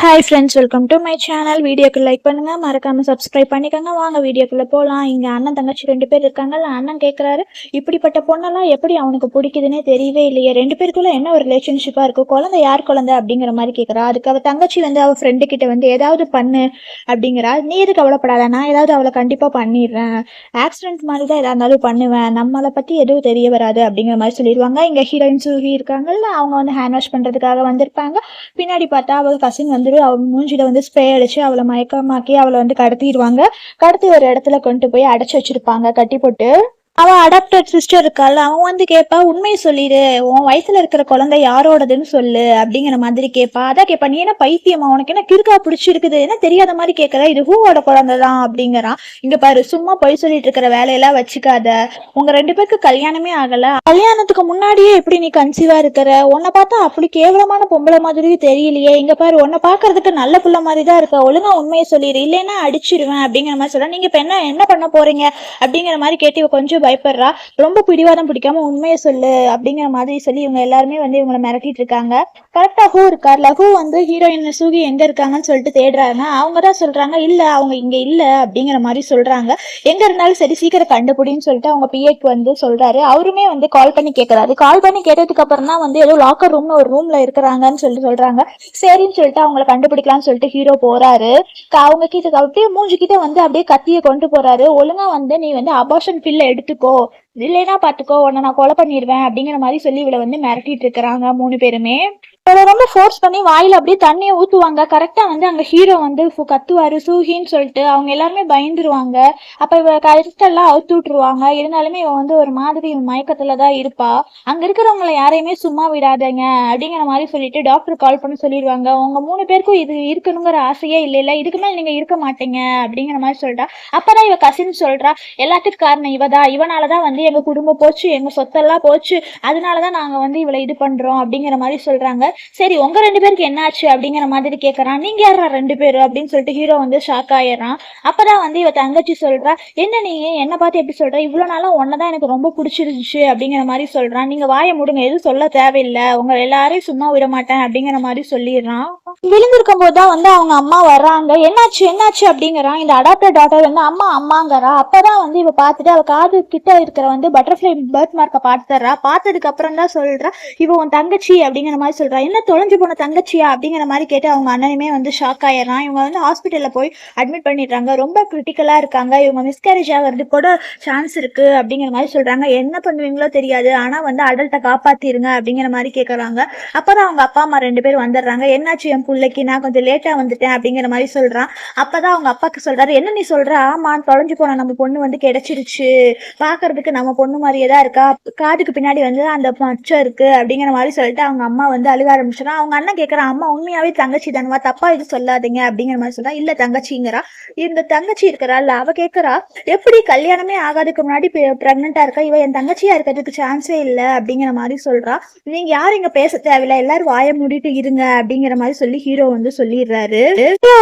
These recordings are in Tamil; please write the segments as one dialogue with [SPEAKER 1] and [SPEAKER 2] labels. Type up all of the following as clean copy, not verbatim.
[SPEAKER 1] Hi friends, welcome to my channel. வீடியோக்கு லைக் பண்ணுங்க, மறக்காம சப்ஸ்கிரைப் பண்ணிக்கோங்க. வாங்க வீடியோக்குள்ள போகலாம். இங்க அண்ணன் தங்கச்சி 2 பேர் இருக்காங்கல்ல. அண்ணன் கேட்குறாரு, இப்படிப்பட்ட பொண்ணெல்லாம் எப்படி அவனுக்கு பிடிக்குதுன்னே தெரியவே இல்லையே, 2 பேருக்குள்ள என்ன ஒரு ரிலேஷன்ஷிப்பா இருக்கு, குழந்தை யார் குழந்தை அப்படிங்கிற மாதிரி கேட்குறா. அதுக்கு அவ தங்கச்சி அவ ஃப்ரெண்டு கிட்ட ஏதாவது பண்ணு அப்படிங்கிறா. நீ எது கவலைப்படாத, நான் ஏதாவது அவளை கண்டிப்பா பண்ணிடுறேன், ஆக்சிடென்ட் மாதிரி தான் எதா இருந்தாலும் பண்ணுவேன், நம்மளை பத்தி எதுவும் தெரிய வராது அப்படிங்கிற மாதிரி சொல்லிடுவாங்க. இங்க ஹீரோயின் சூஹி இருக்காங்கல்ல, அவங்க ஹேண்ட் வாஷ் பண்றதுக்காக வந்திருப்பாங்க. பின்னாடி பார்த்தா அவள் கசின் அவள் மூஞ்சில ஸ்ப்ரே அடிச்சு அவளை மயக்கமாக்கி அவளை கடத்திடுவாங்க. கடத்தி ஒரு இடத்துல கொண்டு போய் அடைச்சு வச்சிருப்பாங்க கட்டி போட்டு. அவன் அடாப்டட் சிஸ்டர் இருக்காள், அவன் கேட்பா, உண்மையை சொல்லிடு, உன் வயிற்றுல இருக்கிற குழந்தை யாரோடதுன்னு சொல்லு அப்படிங்கிற மாதிரி கேட்பா. அதான் கேட்பா, நீ என்ன பைத்தியமா, உனக்கு என்ன கிறுக்கா பிடிச்சிருக்குது, என்ன தெரியாத மாதிரி கேட்கற, இது ஹூவோட குழந்தை தான் அப்படிங்கிறான். இங்க பாரு, சும்மா பொய் சொல்லிட்டு இருக்கிற வேலையெல்லாம் வச்சுக்காத, உங்க 2 பேருக்கு கல்யாணமே ஆகல, கல்யாணத்துக்கு முன்னாடியே எப்படி நீ கன்சீவா இருக்கிற, உன்னை பார்த்தா அப்படி கேவலமான பொம்பளை மாதிரி தெரியலையே, இங்க பாரு, உன்னை பாக்குறதுக்கு நல்ல புள்ள மாதிரி தான் இருக்க, ஒழுங்கா உண்மையை சொல்லிடு, இல்லைன்னா அடிச்சிருவேன் அப்படிங்கிற மாதிரி சொல்ல. நீங்க இப்ப என்ன பண்ண போறீங்க அப்படிங்கிற மாதிரி கேட்டு கொஞ்சம் பயப்படுறா. ரொம்ப பிடிவாதம் பிடிக்காம உண்மையை சொல்லு அப்படிங்கிற மாதிரி சொல்லி இவங்க எல்லாருமே இவங்களை மிரட்டிட்டு இருக்காங்க. கரெக்டா ஹூ இருக்கார்ல, ஹூ ஹீரோயின் சூகி எங்க இருக்காங்கன்னு சொல்லிட்டு தேடுறாங்க. அவங்க தான் சொல்றாங்க, இல்ல அவங்க இங்க இல்ல அப்படிங்கிற மாதிரி சொல்றாங்க. எங்க இருந்தாலும் சரி சீக்கிரம் கண்டுபிடின்னு சொல்லிட்டு அவங்க பிஏக்கு சொல்றாரு. அவருமே கால் பண்ணி கேட்கறாரு. கால் பண்ணி கேட்டதுக்கு அப்புறம் தான் ஏதோ லாக்கர் ரூம்னு ஒரு ரூம்ல இருக்கிறாங்கன்னு சொல்றாங்க. சரின்னு சொல்லிட்டு அவங்களை கண்டுபிடிக்கலாம்னு சொல்லிட்டு ஹீரோ போறாரு. அவங்க கிட்ட அப்படியே மூஞ்சி கிட்ட அப்படியே கத்திய கொண்டு போறாரு. ஒழுங்கா நீ அபார்ஷன் பில்ல எடுத்துக்கோ, இல்லைன்னா பாத்துக்கோ, உன்னை நான் கொலை பண்ணிடுவேன் அப்படிங்கிற மாதிரி சொல்லி இவளை மிரட்டிட்டு இருக்கிறாங்க 3 பேருமே. ரொம்ப ஃபோர்ஸ் பண்ணி வாயில அப்படியே தண்ணியை ஊத்துவாங்க. கரெக்டா அங்க ஹீரோ கத்துவாரு சூஹின்னு சொல்லிட்டு. அவங்க எல்லாருமே பயந்துருவாங்க. அப்ப இவ கரெக்டெல்லாம் அவுத்து விட்டுருவாங்க. இருந்தாலுமே இவ ஒரு மாதிரி மயக்கத்துலதான் இருப்பா. அங்க இருக்கிறவங்களை யாரையுமே சும்மா விடாதீங்க அப்படிங்கிற மாதிரி சொல்லிட்டு டாக்டர் கால் பண்ணி சொல்லிடுவாங்க, உங்க 3 பேருக்கும் இது இருக்கணுங்கிற ஆசையே இல்ல, இதுக்கு மேல நீங்க இருக்க மாட்டீங்க அப்படிங்கிற மாதிரி சொல்றா. அப்பதான் இவ கசின் சொல்றா, எல்லாத்துக்கும் காரணம் இவதான், இவனாலதான் எங்க குடும்பம் போச்சு, எங்க சொத்தெல்லாம் போச்சு, அதனாலதான் நாங்க இவளை இது பண்றோம் அப்படிங்கிற மாதிரி சொல்றாங்க. சரி, உங்க 2 பேருக்கு என்ன ஆச்சு அப்படிங்கிற மாதிரி கேட்கறான். நீங்க யாரா 2 பேரு அப்படின்னு சொல்லிட்டு ஹீரோ ஷாக் ஆயிடுறான். அப்பதான் இவ தங்கச்சி சொல்றா, என்ன நீ என்ன பார்த்து எப்படி சொல்ற, இவ்வளவு நாளா உன்னதான் எனக்கு ரொம்ப பிடிச்சிருந்துச்சு அப்படிங்கிற மாதிரி சொல்றான். நீங்க வாய முடுங்க, எதுவும் சொல்ல தேவையில்லை, உங்க எல்லாரையும் சும்மா விட மாட்டேன் அப்படிங்கிற மாதிரி சொல்லிடுறான். விழுந்திருக்கும் போதுதான் அவங்க அம்மா வர்றாங்க. என்னாச்சு அப்படிங்கிறான். இந்த அடாப்டட் டாட்டர் அம்மா அம்மாங்கிறா. அப்பதான் இவ பார்த்துட்டு அவ காது கிட்ட இருக்கிற பட்டர்ஃபிளை பர்த் மார்க்கை பார்த்துறா. பார்த்ததுக்கு அப்புறம் தான் சொல்றா, இவ உன் தங்கச்சி அப்படிங்கிற மாதிரி சொல்றா. என்ன தொலைஞ்சு போன தங்கச்சியா அப்படிங்கிற மாதிரி கேட்டு அவங்க அண்ணனுமே ஷாக் ஆயிடுறான். இவங்க ஹாஸ்பிட்டல்ல போய் அட்மிட் பண்ணிடுறாங்க. ரொம்ப கிரிட்டிக்கலா இருக்காங்க, இவங்க மிஸ்கேரேஜ் ஆகிறதுக்கு கூட சான்ஸ் இருக்கு அப்படிங்கிற மாதிரி சொல்றாங்க. என்ன பண்ணுவீங்களோ தெரியாது, ஆனா அடல்ட்டை காப்பாத்திருங்க அப்படிங்கிற மாதிரி கேட்கறாங்க. அப்பதான் அவங்க அப்பா அம்மா 2 பேர் வந்துடுறாங்க. என்னாச்சு என் பிள்ளைக்கு, நான் கொஞ்சம் லேட்டா வந்துட்டேன் அப்படிங்கிற மாதிரி சொல்றான். அப்பதான் அவங்க அப்பாக்கு சொல்றாரு, என்ன நீ சொல்ற, ஆமா தொலைஞ்சு போன நம்ம பொண்ணு கிடைச்சிருச்சு, பாக்குறதுக்கு நம்ம பொண்ணு மாதிரியே தான் இருக்கா, காதுக்கு பின்னாடி அந்த மச்சம் இருக்கு அப்படிங்கிற மாதிரி சொல்லிட்டு அவங்க அம்மா அழுக ஆரம்பிச்சிடறான். அவங்க அண்ணன் கேட்கறான், அம்மா உண்மையாவே தங்கச்சி தானவா, தப்பா இது சொல்லாதீங்க அப்படிங்கிற மாதிரி சொல்றா. இல்ல தங்கச்சிங்கிறா. இந்த தங்கச்சி இருக்கிறாள், அவ கேட்கறா, எப்படி கல்யாணமே ஆகாதுக்கு முன்னாடி பிரெக்னெண்டா இருக்கா, இவ என் தங்கச்சியா இருக்கிறதுக்கு சான்ஸே இல்ல அப்படிங்கிற மாதிரி சொல்றா. நீங்க யாரும் இங்க பேச தேவையில்ல, எல்லாரும் வாய மூடிட்டு இருங்க அப்படிங்கிற மாதிரி சொல்லி ஹீரோ சொல்லிடுறாரு.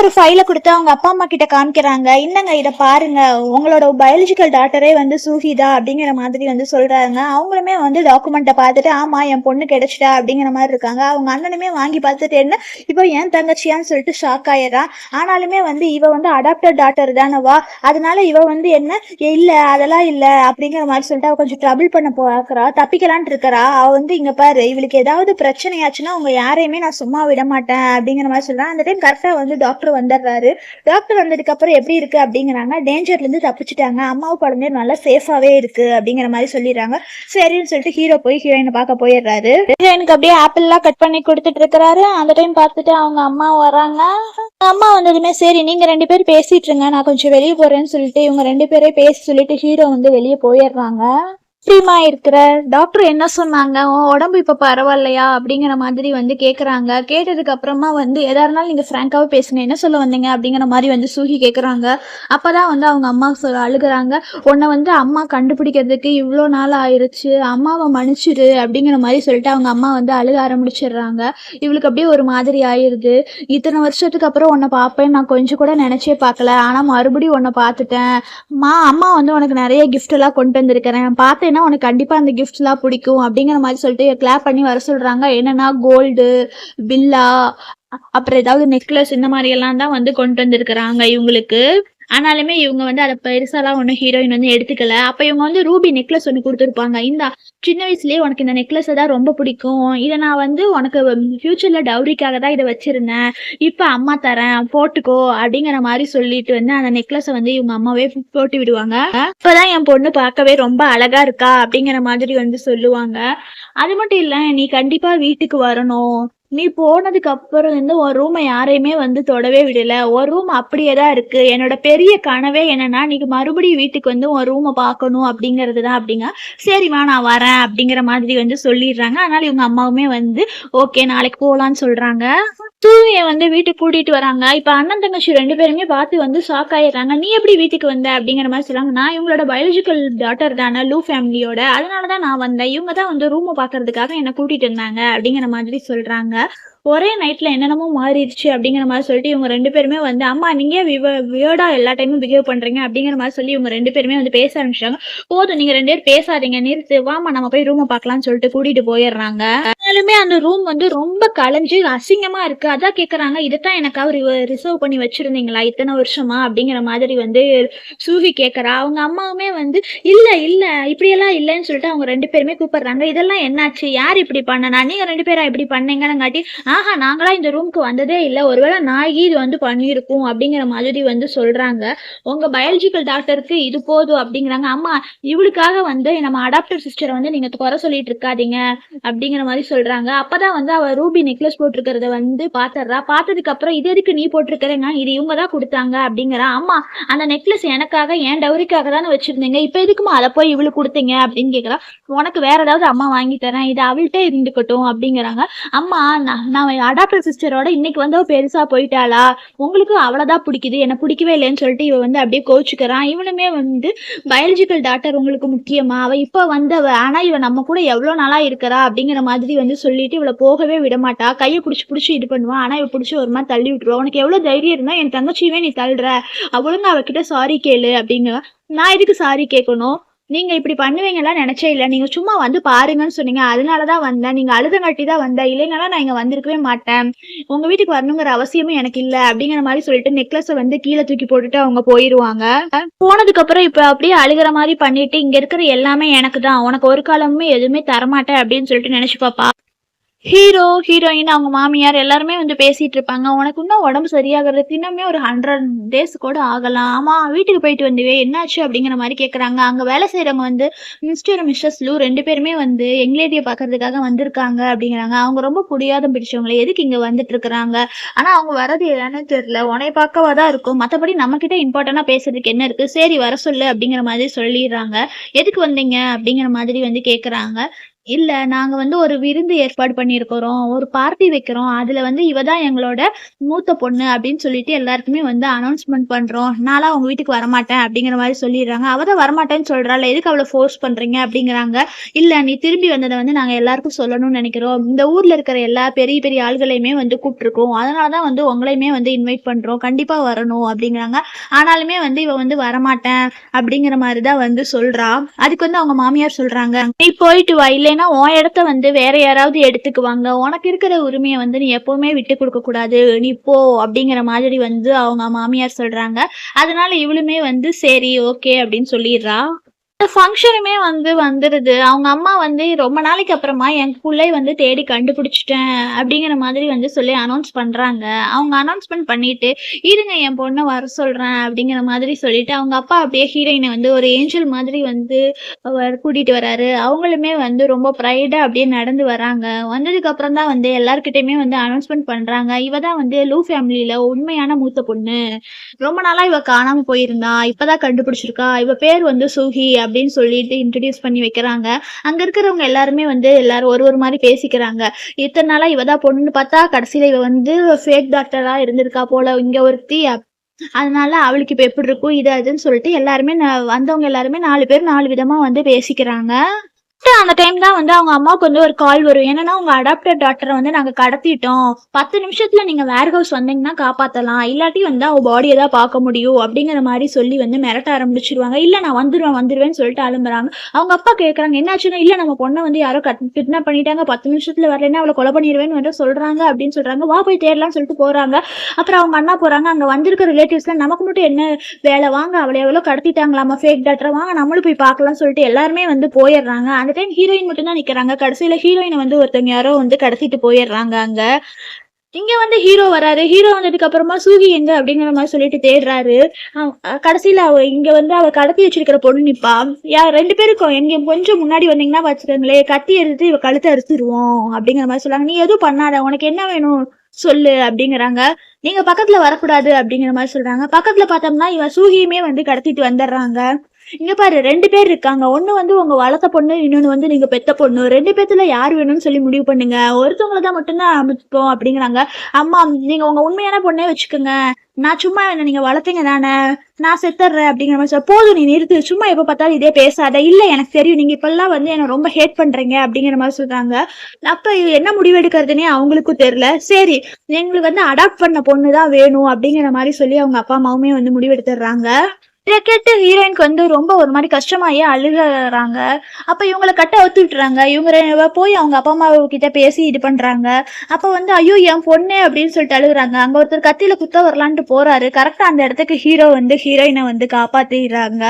[SPEAKER 1] ஒரு ஃபைல கொடுத்து அவங்க அப்பா அம்மா கிட்ட காமிக்கிறாங்க. இன்னங்க இத பாருங்க, உங்களோட பயாலஜிக்கல் டாக்டரே சூஹிதா அப்படிங்கிற மாதிரி சொல்றாங்க. அவங்களுமே டாக்குமெண்ட்டை பார்த்துட்டு, ஆமா என் பொண்ணு கிடைச்சிட்டா அப்படிங்கிற மாதிரி இருக்காங்க. அவங்க அண்ணனுமே வாங்கி பார்த்துட்டு, என்ன இப்போ ஏன் தங்கச்சியான்னு சொல்லிட்டு ஷாக் ஆயிடுறான். ஆனாலுமே இவ அடாப்டட் டாக்டர் தானவா, அதனால இவ என்ன இல்ல அதெல்லாம் இல்ல அப்படிங்கிற மாதிரி சொல்லிட்டு அவ கொஞ்சம் ட்ரபிள் பண்ண பாக்குறா, தப்பிக்கலான் இருக்கிறா. அவ இங்க பாரு, இவளுக்கு ஏதாவது பிரச்சனையாச்சுன்னா உங்க யாரையுமே நான் சும்மா விட மாட்டேன் அப்படிங்கிற மாதிரி சொல்றான். அந்த டைம் கரெக்டா டாக்டர் வந்துடுறாரு. டாக்டர் வந்ததுக்கு அப்புறம் எப்படி இருக்கு அப்படிங்கிறாங்க. டேஞ்சர்ல இருந்து தப்பிச்சுட்டாங்க, அம்மாவும் குழந்தை நல்லா சேஃபாவே இருக்கு அப்படிங்கிற மாதிரி சொல்லிடுறாங்க. சரின்னு சொல்லிட்டு ஹீரோ போய் ஹீரோயினை பார்க்க போயிடுறாரு. ஹீரோயினுக்கு அப்படியே ஆப்பிள் எல்லாம் கட் பண்ணி கொடுத்துட்டு இருக்கிறாரு. அந்த டைம் பார்த்துட்டு அவங்க அம்மா வராங்க. அம்மா வந்ததுமே, சரி நீங்க 2 பேரும் பேசிட்டு இருங்க, நான் கொஞ்சம் வெளியே போறேன்னு சொல்லிட்டு இவங்க 2 பேரே பேசி சொல்லிட்டு ஹீரோ வெளியே போயிடுறாங்க. எப்படிமா இருக்கிற, டாக்டர் என்ன சொன்னாங்க, உன் உடம்பு இப்ப பரவாயில்லையா அப்படிங்கிற மாதிரி கேக்குறாங்க. கேட்டதுக்கு அப்புறமா எதா இருந்தாலும் நீங்க பிராங்காவே பேசுங்க, என்ன சொல்ல வந்தீங்க அப்படிங்கிற மாதிரி சூஹி கேக்குறாங்க. அப்பதான் அவங்க அம்மா அழுகுறாங்க. உன்னை அம்மா கண்டுபிடிக்கிறதுக்கு இவ்வளோ நாள் ஆயிருச்சு, அம்மாவை மன்னிச்சிரு அப்படிங்கிற மாதிரி சொல்லிட்டு அவங்க அம்மா அழுக ஆரம்பிச்சிடுறாங்க. இவளுக்கு அப்படியே ஒரு மாதிரி ஆயிருது. இத்தனை வருஷத்துக்கு அப்புறம் உன்னை பார்ப்பேன் நான் கொஞ்சம் கூட நினைச்சே பார்க்கல, ஆனா மறுபடியும் உன்னை பார்த்துட்டேன். அம்மா உனக்கு நிறைய கிஃப்ட் எல்லாம் கொண்டு வந்திருக்கிறேன், பார்த்தேன் உனக்கு கண்டிப்பா அந்த கிஃப்ட்ஸ் எல்லாம் பிடிக்கும் அப்படிங்கிற மாதிரி சொல்லிட்டு கிளாப் பண்ணி வர சொல்றாங்க. என்னன்னா கோல்டு, பில்லா, அப்புறம் ஏதாவது நெக்லஸ் இந்த மாதிரி எல்லாம் தான் வந்து கொண்டு வந்திருக்கிறாங்க இவங்களுக்கு. ஆனாலுமே இவங்க வந்து அதை பெருசாலாம் ஒன்றும் ஹீரோயின் வந்து எடுத்துக்கல. அப்ப இவங்க வந்து ரூபி நெக்லஸ் ஒன்று கொடுத்துருப்பாங்க. இந்த சின்ன வயசுலயே உனக்கு இந்த நெக்லஸ் தான் ரொம்ப பிடிக்கும், இதை நான் வந்து உனக்கு ஃபியூச்சர்ல டவுரிக்காக தான் இதை வச்சிருந்தேன், இப்ப அம்மா தரேன் போட்டுக்கோ அப்படிங்கிற மாதிரி சொல்லிட்டு வந்து அந்த நெக்லஸை வந்து இவங்க அம்மாவே போட்டு விடுவாங்க. இப்பதான் என் பொண்ணு பார்க்கவே ரொம்ப அழகா இருக்கா அப்படிங்கிற மாதிரி வந்து சொல்லுவாங்க. அது மட்டும் இல்ல, நீ கண்டிப்பா வீட்டுக்கு வரணும், நீ போனதுக்கு அப்புறம் வந்து ஒரு ரூமை யாரையுமே வந்து தொடவே விடல, ஒரு ரூம் அப்படியே தான் இருக்கு, என்னோட பெரிய கனவே என்னன்னா நீ மறுபடியும் வீட்டுக்கு வந்து ஒரு ரூமை பார்க்கணும் அப்படிங்கிறது தான். அப்படிங்க சரிம்மா நான் வரேன் அப்படிங்கிற மாதிரி வந்து சொல்லிடுறாங்க. அதனால இவங்க அம்மாவுமே வந்து ஓகே நாளைக்கு போகலான்னு சொல்றாங்க. சூரிய வந்து வீட்டுக்கு கூட்டிட்டு வராங்க. இப்ப அண்ணன் தங்கச்சி ரெண்டு பேருமே பார்த்து வந்து ஷாக் ஆயிடுறாங்க. நீ எப்படி வீட்டுக்கு வந்த அப்படிங்கிற மாதிரி சொல்றாங்க. நான் இவங்களோட பயாலஜிக்கல் டாட்டர் தானே, லூ ஃபேமிலியோட, அதனாலதான் நான் வந்தேன், இவங்க தான் வந்து ரூமை பாக்குறதுக்காக என்ன கூட்டிட்டு இருந்தாங்க அப்படிங்கிற மாதிரி சொல்றாங்க. ஒரே நைட்ல என்னென்னமோ மாறிடுச்சு அப்படிங்கிற மாதிரி சொல்லிட்டு இவங்க ரெண்டு பேருமே வந்து அம்மா நீங்க வியர்டா எல்லா டைமும் பிஹேவ் பண்றீங்க அப்படிங்கிற மாதிரி சொல்லி இவங்க ரெண்டு பேருமே வந்து பேச ஆரம்பிச்சாங்க. போதும் நீங்க ரெண்டு பேரும் பேசாதீங்க, நிறுத்து, வாமா நம்ம போய் ரூமை பார்க்கலாம்னு சொல்லிட்டு கூட்டிட்டு போயிடுறாங்க. ஆனாலுமே அந்த ரூம் வந்து ரொம்ப கலைஞ்சு அசிங்கமா இருக்கு. அதான் கேக்குறாங்க, இதைத்தான் எனக்காக ரிசர்வ் பண்ணி வச்சிருந்தீங்களா இத்தனை வருஷமா அப்படிங்கிற மாதிரி வந்து சூஹி கேக்குறா. அவங்க அம்மாவுமே வந்து இல்ல இல்ல இப்படியெல்லாம் இல்லைன்னு சொல்லிட்டு அவங்க ரெண்டு பேருமே கூப்பிடுறாங்க. இதெல்லாம் என்னாச்சு, யார் இப்படி பண்ணனா, நீங்க ரெண்டு பேரா இப்படி பண்ணீங்கன்னு காட்டி ஆஹா நாங்களா இந்த ரூமுக்கு வந்ததே இல்லை, ஒருவேளை நாயகி இது வந்து பண்ணியிருக்கும் அப்படிங்கிற மாதிரி வந்து சொல்றாங்க. உங்க பயாலஜிக்கல் டாக்டருக்கு இது போதும் அப்படிங்கிறாங்க. அம்மா இவளுக்காக வந்து நம்ம அடாப்டர் சிஸ்டரை வந்து நீங்க குறை சொல்லிட்டு இருக்காதீங்க அப்படிங்கிற மாதிரி சொல்றாங்க. அப்பதான் வந்து அவ ரூபி நெக்லஸ் போட்டிருக்கிறத வந்து பாத்துறா. பார்த்ததுக்கு அப்புறம் இது எதுக்கு நீ போட்டிருக்கிறேங்க, இது இவங்க தான் கொடுத்தாங்க அப்படிங்கிறா. அம்மா அந்த நெக்லஸ் எனக்காக என் டவுரிக்காக தானே வச்சிருந்தீங்க, இப்ப எதுக்குமா அதை போய் இவளுக்கு கொடுத்தீங்க அப்படின்னு கேட்கறா. உனக்கு வேற ஏதாவது அம்மா வாங்கி தரேன், இது அவள்கிட்ட இருந்துக்கட்டும் அப்படிங்கிறாங்க. அம்மா நான் அடாப்டர் சிஸ்டரோட இன்னைக்கு வந்து பெருசா போயிட்டாளா, உங்களுக்கு அவ்வளவுதான் பிடிக்குது, என்ன பிடிக்கவே இல்லைன்னு சொல்லிட்டு இவ வந்து அப்படியே கோச்சுக்கிறான். இவனுமே வந்து பயாலஜிக்கல் டாக்டர் உங்களுக்கு முக்கியமா, அவ இப்ப வந்தவ, ஆனா இவ நம்ம கூட எவ்வளவு நாளா இருக்கிறா அப்படிங்கிற மாதிரி வந்து சொல்லிட்டு இவளை போகவே விட மாட்டா. கையை பிடிச்சி இது பண்ணுவான். ஆனா இவ பிடிச்சி ஒரு மாதிரி தள்ளி விட்டுருவா. உனக்கு எவ்வளவு தைரியம் இருந்தா என் தங்கச்சியவே நீ தள்ளுற, அவளுங்க அவகிட்ட சாரி கேளு அப்படிங்க. நான் எதுக்கு சாரி கேட்கணும், நீங்க இப்படி பண்ணுவீங்கலாம் நினைச்சே இல்லை, நீங்க சும்மா வந்து பாருங்கன்னு சொன்னீங்க, அதனாலதான் வந்தேன், நீங்க அழுதங்காட்டி தான் வந்தேன், இல்லைனாலும் நான் இங்க வந்திருக்கவே மாட்டேன், உங்க வீட்டுக்கு வரணுங்கிற அவசியமும் எனக்கு இல்ல அப்படிங்கிற மாதிரி சொல்லிட்டு நெக்லஸை வந்து கீழே தூக்கி போட்டுட்டு அவங்க போயிருவாங்க. போனதுக்கு அப்புறம் இப்ப அப்படியே அழுகிற மாதிரி பண்ணிட்டு இங்க இருக்கிற எல்லாமே எனக்கு தான், உனக்கு ஒரு காலமுமே எதுவுமே தரமாட்டேன் அப்படின்னு சொல்லிட்டு நினைச்சு பாப்பா. ஹீரோ ஹீரோயின் அவங்க மாமியார் எல்லாருமே வந்து பேசிட்டு இருப்பாங்க. உனக்கு இன்னும் உடம்பு சரியாகிறதுக்கு இன்னுமே ஒரு 100 டேஸ் கூட ஆகலாம், ஆமா வீட்டுக்கு போயிட்டு வந்துவே என்னாச்சு அப்படிங்கிற மாதிரி கேட்குறாங்க. அங்க வேலை செய்யறவங்க வந்து மிஸ்டர் மிஸ்ஸஸ் லூ ரெண்டு பேருமே வந்து எங்லேடியை பார்க்கறதுக்காக வந்திருக்காங்க அப்படிங்கிறாங்க. அவங்க ரொம்ப புரியாத பிடிச்சவங்களை எதுக்கு இங்க வந்துட்டு இருக்கிறாங்க, ஆனா அவங்க வரது என்னன்னு தெரியல, உனைய பார்க்கவா தான் இருக்கும், மற்றபடி நம்ம கிட்ட இம்பார்ட்டண்டா பேசுறதுக்கு என்ன இருக்கு, சரி வர சொல்லு அப்படிங்கிற மாதிரி சொல்லிடுறாங்க. எதுக்கு வந்தீங்க அப்படிங்கிற மாதிரி வந்து கேட்குறாங்க. இல்ல நாங்க வந்து ஒரு விருந்து ஏற்பாடு பண்ணியிருக்கிறோம், ஒரு பார்ட்டி வைக்கிறோம், அதுல வந்து இவ தான் எங்களோட மூத்த பொண்ணு அப்படின்னு சொல்லிட்டு எல்லாருக்குமே வந்து அனௌன்ஸ்மெண்ட் பண்றோம், நான்லாம் அவங்க வீட்டுக்கு வரமாட்டேன் அப்படிங்கிற மாதிரி சொல்லிடுறாங்க. அவ தான் வரமாட்டேன்னு சொல்றாள், எதுக்கு அவளை ஃபோர்ஸ் பண்றீங்க அப்படிங்கிறாங்க. இல்ல நீ திரும்பி வந்ததை வந்து நாங்க எல்லாருக்கும் சொல்லணும்னு நினைக்கிறோம், இந்த ஊர்ல இருக்கிற எல்லா பெரிய பெரிய ஆள்களையுமே வந்து கூப்பிட்டுருக்கோம், அதனாலதான் வந்து உங்களையுமே வந்து இன்வைட் பண்றோம், கண்டிப்பா வரணும் அப்படிங்கிறாங்க. ஆனாலுமே வந்து இவ வந்து வரமாட்டேன் அப்படிங்கிற மாதிரிதான் வந்து சொல்றா. அதுக்கு வந்து அவங்க மாமியார் சொல்றாங்க, நீ போயிட்டு வா, இல்லைன்னா உன் இடத்த வந்து வேற யாராவது எடுத்துக்குவாங்க, உனக்கு இருக்கிற உரிமையை வந்து நீ எப்பவுமே விட்டு கொடுக்க கூடாது, நீ போ அப்படிங்கிற மாதிரி வந்து அவங்க மாமியார் சொல்றாங்க. அதனால இவளுமே வந்து சரி ஓகே அப்படின்னு சொல்லிடுறா. ஃபங்க்ஷனுமே வந்து வந்துடுது. அவங்க அம்மா வந்து ரொம்ப நாளைக்கு அப்புறமா என் பிள்ளை வந்து தேடி கண்டுபிடிச்சிட்டேன் அப்படிங்கிற மாதிரி வந்து சொல்லி அனௌன்ஸ் பண்றாங்க. அவங்க அனௌன்ஸ்மெண்ட் பண்ணிட்டு இருங்க என் பொண்ணை வர சொல்றேன் அப்படிங்கிற மாதிரி சொல்லிட்டு அவங்க அப்பா அப்படியே ஹீரோயினை வந்து ஒரு ஏஞ்சல் மாதிரி வந்து கூட்டிட்டு வராரு. அவங்களுமே வந்து ரொம்ப ப்ரைடா அப்படியே நடந்து வராங்க. வந்ததுக்கு அப்புறம் தான் வந்து எல்லாருக்கிட்டையுமே வந்து அனௌன்ஸ்மெண்ட் பண்றாங்க, இவ தான் வந்து லூ ஃபேமிலியில உண்மையான மூத்த பொண்ணு, ரொம்ப நாளா இவ காணாம போயிருந்தா, இப்பதான் கண்டுபிடிச்சிருக்கா, இவ பேர் வந்து சூஹி அப்படின்னு சொல்லிட்டு இன்ட்ரடியூஸ் பண்ணி வைக்கிறாங்க. அங்க இருக்கிறவங்க எல்லாருமே வந்து எல்லாரும் ஒரு மாதிரி பேசிக்கிறாங்க. இத்தனை நாளா இவதான் பொண்ணு பார்த்தா கடைசியில இவ வந்து ஃபேக் டாக்டரா இருந்திருக்கா போல இங்க ஒருத்தி, அதனால அவளுக்கு இப்ப எப்படி இருக்கும் இது அதுன்னு சொல்லிட்டு எல்லாருமே வந்தவங்க எல்லாருமே 4 பேர் 4 விதமா வந்து பேசிக்கிறாங்க. அந்த டைம் தான் வந்து அவங்க அம்மாவுக்கு வந்து ஒரு கால் வரும். என்னன்னா, உங்க அடாப்டட் டாட்டர வந்து நாங்க கடத்திட்டோம். 10 நிமிஷத்துல நீங்க வேர் ஹவுஸ் வந்தீங்கன்னா காப்பாத்தலாம். இல்லாட்டி வந்து அவ பாடிய தான் பார்க்க முடியும். அப்படிங்கிற மாரி சொல்லி வந்து மிரட்ட ஆரம்பிச்சுருவாங்க. இல்ல நான் வந்துருவேன்னு சொல்லிட்டு அலும்புறாங்க. அவங்க அப்பா கேட்கறாங்க, என்னாச்சுன்னா, இல்ல நம்ம பொண்ண வந்து யாரோ கிட்னாப் பண்ணிட்டாங்க. 10 நிமிஷத்துல வரலைன்னா அவள கொலை பண்ணிருவேன்னு வந்து சொல்றாங்க அப்படின்னு சொல்றாங்க. வா போய் தேடலாம்னு சொல்லிட்டு போறாங்க. அப்புறம் அவங்க அண்ணா போறாங்க. அங்க வந்திருக்க ரிலேட்டிவ்ஸ்லாம் நமக்கு மட்டும் என்ன வேலை, வாங்க அவள எவ்வளோ கடத்திட்டாங்களாமா ஃபேக் டாக்டர, வாங்க நம்மளும் போய் பார்க்கலாம்னு சொல்லிட்டு எல்லாருமே வந்து போயிடுறாங்க. அந்த டைம் ஹீரோயின் மட்டும் தான் நிக்கிறாங்க. கடைசியில ஹீரோயின வந்து ஒருத்தவங்க யாரோ வந்து கடத்திட்டு போயிடுறாங்க அங்க. இங்க வந்து ஹீரோ வராரு. ஹீரோ வந்ததுக்கு அப்புறமா சூகி எங்க அப்படிங்கிற மாதிரி சொல்லிட்டு தேடுறாரு. கடைசியில இங்க வந்து அவ கடத்தி வச்சிருக்கிற பொண்ணு நிப்பா. 2 பேருக்கும் எங்க கொஞ்சம் முன்னாடி வந்தீங்கன்னா வச்சுக்கோங்களேன், கத்தி எடுத்து இவ கழுத்தை அறுத்துருவோம் அப்படிங்கிற மாதிரி சொல்றாங்க. நீ எதுவும் பண்ணாத, உனக்கு என்ன வேணும் சொல்லு அப்படிங்கிறாங்க. நீங்க பக்கத்துல வரக்கூடாது அப்படிங்கிற மாதிரி சொல்றாங்க. பக்கத்துல பார்த்தோம்னா இவ சூகியுமே வந்து கடத்திட்டு வந்துடுறாங்க. இங்க பாரு 2 பேர் இருக்காங்க. ஒண்ணு வந்து உங்க வளர்த்த பொண்ணு, இன்னொன்னு வந்து நீங்க பெத்த பொண்ணு. 2 பேத்துல யார் வேணும்னு சொல்லி முடிவு பண்ணுங்க. ஒருத்தவங்கள தான் மட்டும் தான் அனுமதிப்போம் அப்படிங்கிறாங்க. அம்மா நீங்க உங்க உண்மையான பொண்ணே வச்சுக்கோங்க. நான் சும்மா என்ன நீங்க வளர்த்தீங்க தானே, நான் செத்துடுறேன் அப்படிங்கிற மாதிரி சொல்ல, போதும் நீ நிறுத்து, சும்மா எப்ப பார்த்தாலும் இதே பேசாத. இல்ல எனக்கு தெரியும் நீங்க இப்பெல்லாம் வந்து என்ன ரொம்ப ஹேட் பண்றீங்க அப்படிங்கிற மாதிரி சொல்றாங்க. அப்ப என்ன முடிவு எடுக்கிறதுனே அவங்களுக்கும் தெரியல. சரி எங்களுக்கு வந்து அடாப்ட் பண்ண பொண்ணு தான் வேணும் அப்படிங்கிற மாதிரி சொல்லி அவங்க அப்பா அம்மாவுமே வந்து முடிவெடுத்துடுறாங்க. இத கேட்டு ஹீரோயினுக்கு வந்து ரொம்ப ஒரு மாதிரி கஷ்டமாயி அழுகுறாங்க. அப்ப இவங்கள கட்ட அவுத்து விட்டுறாங்க. இவங்க போய் அவங்க அப்பா அம்மா கிட்ட பேசி இது பண்றாங்க. அப்ப வந்து ஐயோ என் பொண்ணு அப்படின்னு சொல்லிட்டு அழுகுறாங்க. அங்க ஒருத்தர் கத்தியில குத்த வரலான்ட்டு போறாரு. கரெக்டா அந்த இடத்துக்கு ஹீரோ வந்து ஹீரோயினை வந்து காப்பாத்திடுறாங்க.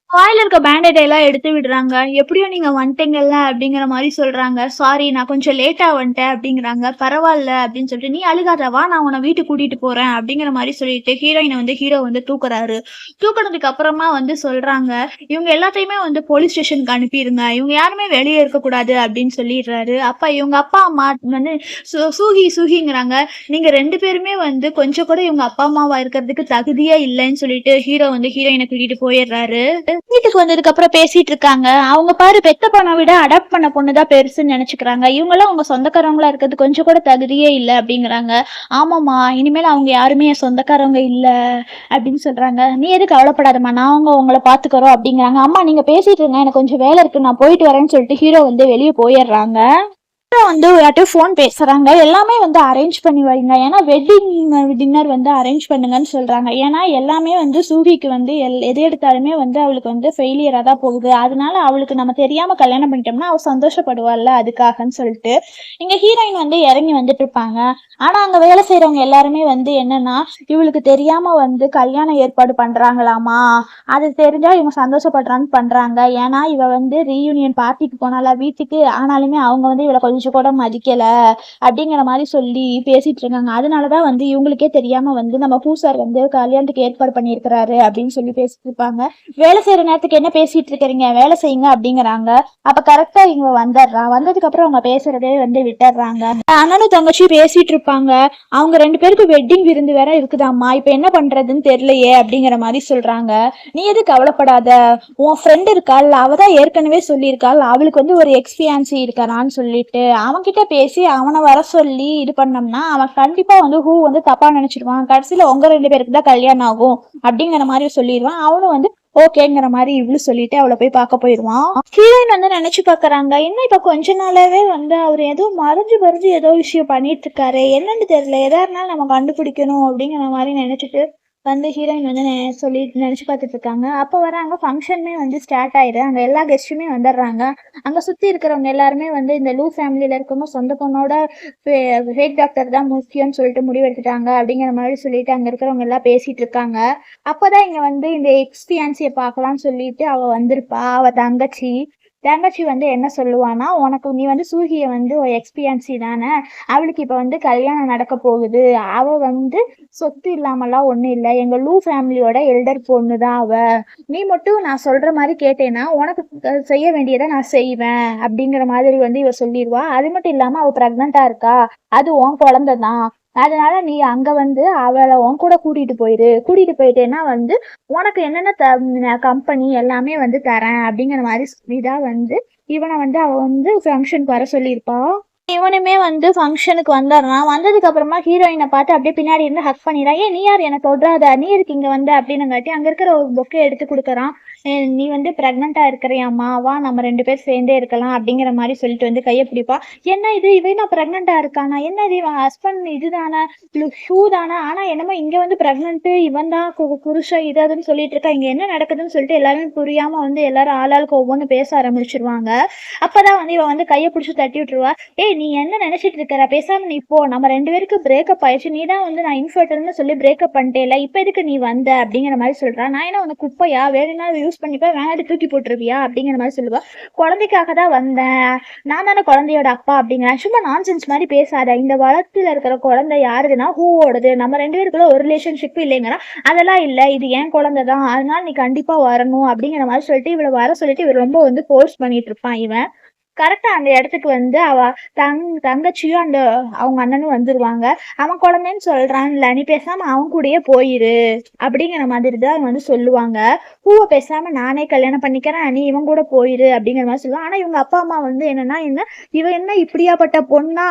[SPEAKER 1] வாயில இருக்க பேண்டேட் எல்லாம் எடுத்து விடுறாங்க. எப்படியோ நீங்க வந்துட்டீங்கல்ல அப்படிங்கிற மாதிரி சொல்றாங்க. சாரி நான் கொஞ்சம் லேட்டா வந்துட்டேன் அப்படிங்கிறாங்க. பரவாயில்ல அப்படின்னு சொல்லிட்டு, நீ அழுகாத வா நான் உன்னை வீட்டுக்கு கூட்டிட்டு போறேன் அப்படிங்கிற மாதிரி சொல்லிட்டு ஹீரோயினை வந்து ஹீரோ வந்து தூக்குறாரு. தூக்குனதுக்கு அப்புறமா வந்து சொல்றாங்க, இவங்க எல்லாத்தையுமே வந்து போலீஸ் ஸ்டேஷனுக்கு அனுப்பிடுங்க. இவங்க யாருமே வெளியே இருக்கக்கூடாது அப்படின்னு சொல்லிடுறாரு. அப்ப இவங்க அப்பா அம்மா வந்து சூகிங்கிறாங்க. நீங்க 2 பேருமே வந்து கொஞ்சம் கூட இவங்க அப்பா அம்மாவா இருக்கிறதுக்கு தகுதியே இல்லைன்னு சொல்லிட்டு ஹீரோ வந்து ஹீரோயினை கூட்டிட்டு போயிடுறாரு. வீட்டுக்கு வந்ததுக்கு அப்புறம் பேசிட்டு இருக்காங்க. அவங்க பாரு பெத்த பொண்ணை விட அடாப்ட் பண்ண பொண்ணுதான் பெருசுன்னு நினைச்சுக்கிறாங்க. இவங்கெல்லாம் அவங்க சொந்தக்காரங்களா இருக்கிறது கொஞ்சம் கூட தகுதியே இல்லை அப்படிங்கிறாங்க. ஆமாம்மா இனிமேல் அவங்க யாருமே என் சொந்தக்காரவங்க இல்ல அப்படின்னு சொல்றாங்க. நீ எதுக்கு கவலைப்படாதம்மா, நாங்க உங்களை பாத்துக்கிறோம் அப்படிங்கிறாங்க. அம்மா நீங்க பேசிட்டு இருங்க, எனக்கு கொஞ்சம் வேலை இருக்கு, நான் போயிட்டு வரேன்னு சொல்லிட்டு ஹீரோ வந்து வெளியே போயிடுறாங்க. வந்து யார்ட்டும் ஃபோன் பேசுறாங்க. எல்லாமே வந்து அரேஞ்ச் பண்ணி வைங்க. ஏன்னா வெட்டிங் டின்னர் வந்து அரேஞ்ச் பண்ணுங்கன்னு சொல்றாங்க. ஏன்னா எல்லாமே வந்து சூரிக்கு வந்து எது எடுத்தாலுமே வந்து அவளுக்கு வந்து ஃபெயிலியரா தான் போகுது. அதனால அவளுக்கு நம்ம தெரியாம கல்யாணம் பண்ணிட்டோம்னா அவ சந்தோஷப்படுவாள்ல அதுக்காகன்னு சொல்லிட்டு இங்க ஹீரோயின் வந்து இறங்கி வந்துட்டு இருப்பாங்க. ஆனா அங்க வேலை செய்யறவங்க எல்லாருமே வந்து என்னன்னா, இவளுக்கு தெரியாம வந்து கல்யாணம் ஏற்பாடு பண்றாங்களாமா. அது தெரிஞ்சா இவங்க சந்தோஷப்படுறான்னு பண்றாங்க. ஏன்னா இவ வந்து ரீயூனியன் பார்ட்டிக்கு போனால வீட்டுக்கு, ஆனாலுமே அவங்க வந்து இவளை கொஞ்சம் கூட மதிக்கல அப்படிங்கிற மாதிரி சொல்லி பேசிட்டு இருக்காங்க. அதனாலதான் வந்து இவங்களுக்கே தெரியாம வந்து நம்ம பூசார் வந்து கல்யாணத்துக்கு ஏற்பாடு பண்ணியிருக்கிறாரு அப்படின்னு சொல்லி பேசிட்டு இருப்பாங்க. வேலை செய்யற நேரத்துக்கு என்ன பேசிட்டு இருக்கிறீங்க, வேலை செய்யுங்க அப்படிங்கிறாங்க. அப்ப கரெக்டா இவங்க வந்துடுறான். வந்ததுக்கு அப்புறம் அவங்க பேசுறதே வந்து விட்டுறாங்க. அண்ணனும் தங்கச்சி பேசிட்டு இருப்பாங்க. அவங்க 2 பேருக்கு வெட்டிங் விருந்து வேற இருக்குதாம்மா. இப்ப என்ன பண்றதுன்னு தெரியலையே அப்படிங்கிற மாதிரி சொல்றாங்க. நீ எது கவலைப்படாத, உன் ஃப்ரெண்ட் இருக்காள், அவ தான் ஏற்கனவே சொல்லியிருக்காள் அவளுக்கு வந்து ஒரு எக்ஸ்பீரியன்சி இருக்கானான்னு சொல்லிட்டு அவன்கிட்ட பேசி அவனை வர சொல்லி இது பண்ணோம்னா அவன் கண்டிப்பா வந்து வந்து தப்பா நினைச்சிடுவான். கடைசியில உங்க 2 பேருக்கு தான் கல்யாணம் ஆகும் அப்படிங்கிற மாதிரி சொல்லிடுவான். அவனும் வந்து ஓகேங்கிற மாதிரி இவ்வளவு சொல்லிட்டு அவளை போய் பார்க்க போயிடுவான். ஹீரோயின் வந்து நினைச்சு பாக்குறாங்க, இன்னும் இப்ப கொஞ்ச நாளாவே வந்து அவர் ஏதோ மறைஞ்சு ஏதோ விஷயம் பண்ணிட்டு இருக்காரு, என்னன்னு தெரியல, எதா இருந்தாலும் நம்ம கண்டுபிடிக்கணும் அப்படிங்கிற மாதிரி நினைச்சிட்டு வந்து ஹீரோயின் வந்து சொல்லி நினைச்சு பார்த்துட்டு இருக்காங்க. அப்போ வராங்க, ஃபங்க்ஷனுமே வந்து ஸ்டார்ட் ஆயிடுது. அங்கே எல்லா கெஸ்ட்டுமே வந்துடுறாங்க. அங்கே சுற்றி இருக்கிறவங்க எல்லாருமே வந்து இந்த லூ ஃபேமிலியில் இருக்கவங்க சொந்த பொண்ணோட ஃபேக் டாக்டர் தான் முக்கியம்னு சொல்லிட்டு முடிவெடுத்துட்டாங்க அப்படிங்கிற மாதிரி சொல்லிட்டு அங்கே இருக்கிறவங்க எல்லாம் பேசிட்டு இருக்காங்க. அப்போதான் இங்கே வந்து இந்த எக்ஸ்பியான்சியை பார்க்கலாம்னு சொல்லிட்டு அவள் வந்திருப்பா, அவள் தங்கச்சி வந்து என்ன சொல்லுவானா, உனக்கு நீ வந்து சூகியை வந்து ஒரு எக்ஸ்பீரியன்சி தானே, அவளுக்கு இப்போ வந்து கல்யாணம் நடக்க போகுது, அவள் வந்து சொத்து இல்லாமலாம் ஒன்றும் இல்லை, எங்கள் லூ ஃபேமிலியோட எல்டர் பொண்ணு தான் அவள், நீ மட்டும் நான் சொல்கிற மாதிரி கேட்டேன்னா உனக்கு செய்ய வேண்டியதை நான் செய்வேன் அப்படிங்கிற மாதிரி வந்து இவ சொல்லிடுவா. அது மட்டும் இல்லாமல் அவள் ப்ரெக்னெண்ட்டாக இருக்கா, அது உன் குழந்தை தான், அதனால நீ அங்க வந்து அவளை உன் கூட கூட்டிட்டு போயிட்டேன்னா வந்து உனக்கு என்னென்ன கம்பெனி எல்லாமே வந்து தரேன் அப்படிங்கிற மாதிரி சொல்லிதான் வந்து இவனை வந்து அவ வந்து ஃபங்க்ஷனுக்கு வர சொல்லியிருப்பா. இவனுமே வந்து ஃபங்க்ஷனுக்கு வந்துடுறான். வந்ததுக்கு அப்புறமா ஹீரோயினை பார்த்து அப்படியே பின்னாடி இருந்து ஹக் பண்ணிடுறான். ஏன் நீ யார் எனக்கு தொடாத, நீ எதுக்கு இங்கே வந்த அப்படின்னுங்காட்டி அங்கே இருக்கிற ஒரு பொக்கே எடுத்து கொடுக்குறான். நீ வந்து ப்ரெக்னெண்ட்டாக இருக்கிறியாம்மா, வா நம்ம 2 பேர் சேர்ந்தே இருக்கலாம் அப்படிங்கிற மாதிரி சொல்லிட்டு வந்து கையை பிடிப்பா. என்ன இது, இவன் நான் ப்ரெக்னெண்ட்டாக இருக்கானா, என்ன இது இவன் ஹஸ்பண்ட் இதுதானே ஷூ தானே, ஆனால் என்னமோ இங்கே வந்து ப்ரெக்னென்ட்டு இவன் தான் புருஷன் இது அதுன்னு சொல்லிட்டு இருக்கா, இங்கே என்ன நடக்குதுன்னு சொல்லிட்டு எல்லாருமே புரியாமல் வந்து எல்லாரும் ஆளாளுக்கு ஒவ்வொன்று பேச ஆரம்பிச்சிருவாங்க. அப்போதான் வந்து இவன் வந்து கையை பிடிச்சி தட்டி விட்டுருவா. ஏய் நீ என்ன நினைச்சிட்டு இருக்கிற, பேசாம நீ போ, நம்ம 2 பேருக்கு பிரேக்கப் ஆயிடுச்சு, நீ தான் வந்து நான் இன்ஃபர்டர்னு சொல்லி பிரேக்கப் பண்ணிட்டேல, இப்போ எதுக்கு நீ வந்த அப்படிங்கிற மாதிரி சொல்றா. நான் என்ன உனக்கு குப்பையா, வேணும்னா யூஸ் பண்ணிப்பா, வேணாட்டு தூக்கி போட்டுருவியா அப்படிங்கிற மாதிரி சொல்லுவா. குழந்தைக்காக தான் வந்தேன், நான் தானே குழந்தையோட அப்பா அப்படிங்கிறேன். சும்மா நான்சென்ஸ் மாதிரி பேசாத, இந்த வளத்துல இருக்கிற குழந்தை யாருதுன்னா ஹூவோடது, நம்ம 2 பேருக்குள்ள ஒரு ரிலேஷன்ஷிப் இல்லைங்கிறா. அதெல்லாம் இல்லை, இது என் குழந்தை தான், அதனால நீ கண்டிப்பா வரணும் அப்படிங்கிற மாதிரி சொல்லிட்டு இவளை வர சொல்லிட்டு இவர் ரொம்ப வந்து ஃபோர்ஸ் பண்ணிட்டு இருப்பான். இவன் கரெக்டா அந்த இடத்துக்கு வந்து அவ தங்கச்சியும் அந்த அவங்க அண்ணனும் வந்துருவாங்க. அவன் குழந்தைன்னு சொல்றான்ல, நீ பேசாம அவன் கூடயே போயிரு அப்படிங்கிற மாதிரி தான் வந்து சொல்லுவாங்க. பூவை பேசாம நானே கல்யாணம் பண்ணிக்கிறேன், நீ இவன் கூட போயிரு அப்படிங்கிற மாதிரி சொல்லுவான். ஆனா இவங்க அப்பா அம்மா வந்து என்னன்னா, இவ என்ன இப்படியாப்பட்ட பொண்ணா,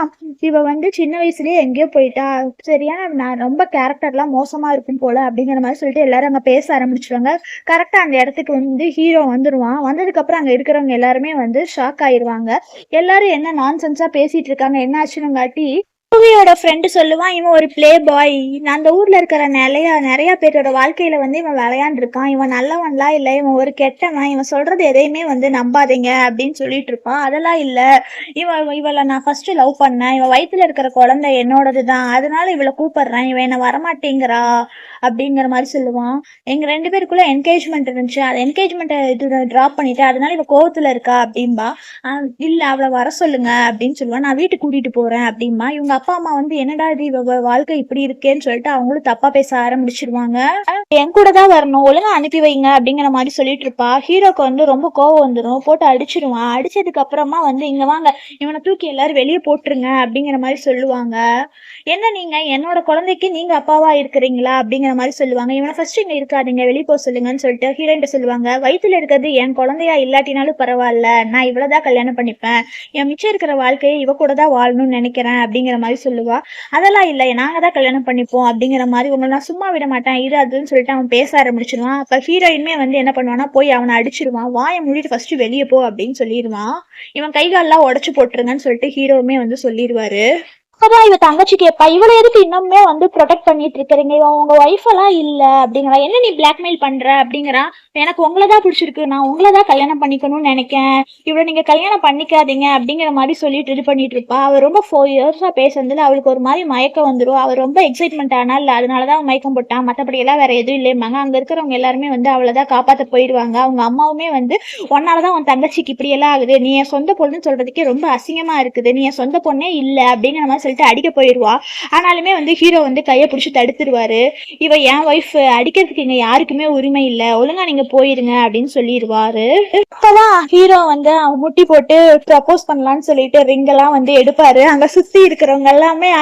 [SPEAKER 1] இவ வந்து சின்ன வயசுலயே எங்கேயோ போயிட்டா, சரியா நான் ரொம்ப கேரக்டர்லாம் மோசமா இருக்கும் போல அப்படிங்கிற மாதிரி சொல்லிட்டு எல்லாரும் அங்க பேச ஆரம்பிச்சிருவாங்க. கரெக்டா அந்த இடத்துக்கு வந்து ஹீரோ வந்துருவான். வந்ததுக்கு அப்புறம் அங்க இருக்கிறவங்க எல்லாருமே வந்து ஷாக் ஆயிருவாங்க. எல்லாரும் என்ன நான்சென்ஸா பேசிட்டு இருக்காங்க, என்ன ஆச்சுன்னு மூவியோட ஃப்ரெண்டு சொல்லுவான், இவன் ஒரு பிளே பாய், அந்த ஊர்ல இருக்கிற நிறைய பேரோட வாழ்க்கையில வந்து இவன் விளையாண்டுருக்கான், இவன் நல்லவன்லாம் இல்லை, இவன் ஒரு கெட்டவன், இவன் சொல்றது எதையுமே வந்து நம்பாதீங்க அப்படின்னு சொல்லிட்டு இருப்பான். அதெல்லாம் இல்லை, இவளை நான் ஃபர்ஸ்ட் லவ் பண்ணேன், இவன் வயிற்றுல இருக்கிற குழந்தை என்னோடது தான், அதனால இவளை கூப்பிடுறேன், இவன் என்ன வரமாட்டேங்கிறா அப்படிங்கிற மாதிரி சொல்லுவான். எங்க 2 பேருக்குள்ள என்கேஜ்மெண்ட் இருந்துச்சு, அந்த என்கேஜ்மெண்ட்டை இது ட்ராப் பண்ணிட்டு அதனால இவ கோவத்துல இருக்கா அப்படின்பா. இல்ல அவளை வர சொல்லுங்க அப்படின்னு சொல்லுவான். நான் வீட்டுக்கு கூட்டிட்டு போறேன் அப்படின்பா. இவங்க அப்பா அம்மா வந்து என்னடா இது இவ வாழ்க்கை இப்படி இருக்கேன்னு சொல்லிட்டு அவங்களும் தப்பா பேச ஆரம்பிச்சிருவாங்க. என் கூட தான் வரணும், ஒழுங்கா அனுப்பி வைங்க அப்படிங்கிற மாதிரி சொல்லிட்டு இருப்பா. ஹீரோக்கு வந்து ரொம்ப கோவம் வந்துடும், போட்டு அடிச்சிருவான். அடிச்சதுக்கு அப்புறமா வந்து இங்க வாங்க, இவனை தூக்கி எல்லாரும் வெளியே போட்டுருங்க அப்படிங்கிற மாதிரி சொல்லுவாங்க. என்ன நீங்க என்னோட குழந்தைக்கு நீங்க அப்பாவா இருக்கிறீங்களா அப்படிங்கிற மாதிரி சொல்லுவாங்க. இவனை ஃபர்ஸ்ட் இங்க இருக்காதீங்க, வெளியே போக சொல்லுங்கன்னு சொல்லிட்டு ஹீரோயின் சொல்லுவாங்க. வயிற்றுல இருக்கிறது என் குழந்தையா இல்லாட்டினாலும் பரவாயில்ல, நான் இவ்வளவுதான் கல்யாணம் பண்ணிப்பேன், என் மிச்சம் இருக்கிற வாழ்க்கையை இவ கூட தான் வாழணும்னு நினைக்கிறேன் அப்படிங்கிற மாதிரி சொல்லுவா. அதெல்லாம் இல்லை, நாங்க தான் கல்யாணம் பண்ணிப்போம் அப்படிங்கிற மாதிரி, உங்களை நான் சும்மா விட மாட்டேன் இது அதுன்னு சொல்லிட்டு அவன் பேச ஆரம்பிச்சிருவான். அப்ப ஹீரோயின்மே வந்து என்ன பண்ணுவான்னா போய் அவனை அடிச்சிருவான். வாயை மூடிட்டு ஃபர்ஸ்ட் வெளியே போ அப்படின்னு சொல்லிடுவான். இவன் கை காலெல்லாம் உடச்சு போட்டுருங்கன்னு சொல்லிட்டு ஹீரோவுமே வந்து சொல்லிடுவாரு. அப்பதான் இவ தங்கச்சி கேட்பா, இவளை எதுக்கு இன்னுமே வந்து ப்ரொடெக்ட் பண்ணிட்டு இருக்கிறீங்க, இவன் உங்க ஒய்ஃப் எல்லாம் இல்ல அப்படிங்கிறா. என்ன நீ பிளாக்மெயில் பண்ற அப்படிங்கிறா. எனக்கு உங்களை தான் பிடிச்சிருக்கு, நான் உங்களை தான் கல்யாணம் பண்ணிக்கணும்னு நினைக்கேன், இவளை நீங்க கல்யாணம் பண்ணிக்காதீங்க அப்படிங்கிற மாதிரி சொல்லிட்டு இது பண்ணிட்டு இருப்பா. அவர் ரொம்ப 4 இயர்ஸா பேசுறதுல அவளுக்கு ஒரு மாதிரி மயக்கம் வந்துடும். அவர் ரொம்ப எக்ஸைட்மெண்ட் ஆனா இல்ல, அதனாலதான் அவன் மயக்கம் போட்டான், மற்றபடி எல்லாம் வேற எதுவும் இல்லைம்பாங்க. அங்க இருக்கிறவங்க எல்லாருமே வந்து அவளைதான் காப்பாத்த போயிடுவாங்க. அவங்க அம்மாவுமே வந்து உன்னாலதான் உன் தங்கச்சிக்கு இப்படி எல்லாம் ஆகுது, நீ என் சொந்த பொண்ணுன்னு சொல்றதுக்கே ரொம்ப அசிங்கமா இருக்குது, நீ என் சொந்த பொண்ணே இல்ல அப்படிங்கிற மாதிரி சொல்லிட்டு அடிக்க போயிடுவா. ஆனாலுமே வந்து ஹீரோ வந்து கையை பிடிச்சி தடுத்துருவாரு. இவ என் ஒய்ஃப், அடிக்கிறதுக்கு இங்க யாருக்குமே உரிமை இல்ல, ஒழுங்கா நீங்க போயிருங்க அப்படின்னு சொல்லிடுவாரு. அப்பதான் ஹீரோ வந்து அவன் முட்டி போட்டு ப்ரப்போஸ் பண்ணலான்னு சொல்லிட்டு ரிங் எல்லாம் வந்து எடுப்பாரு. அங்க சுத்தி இருக்கிறவங்க எல்லாமே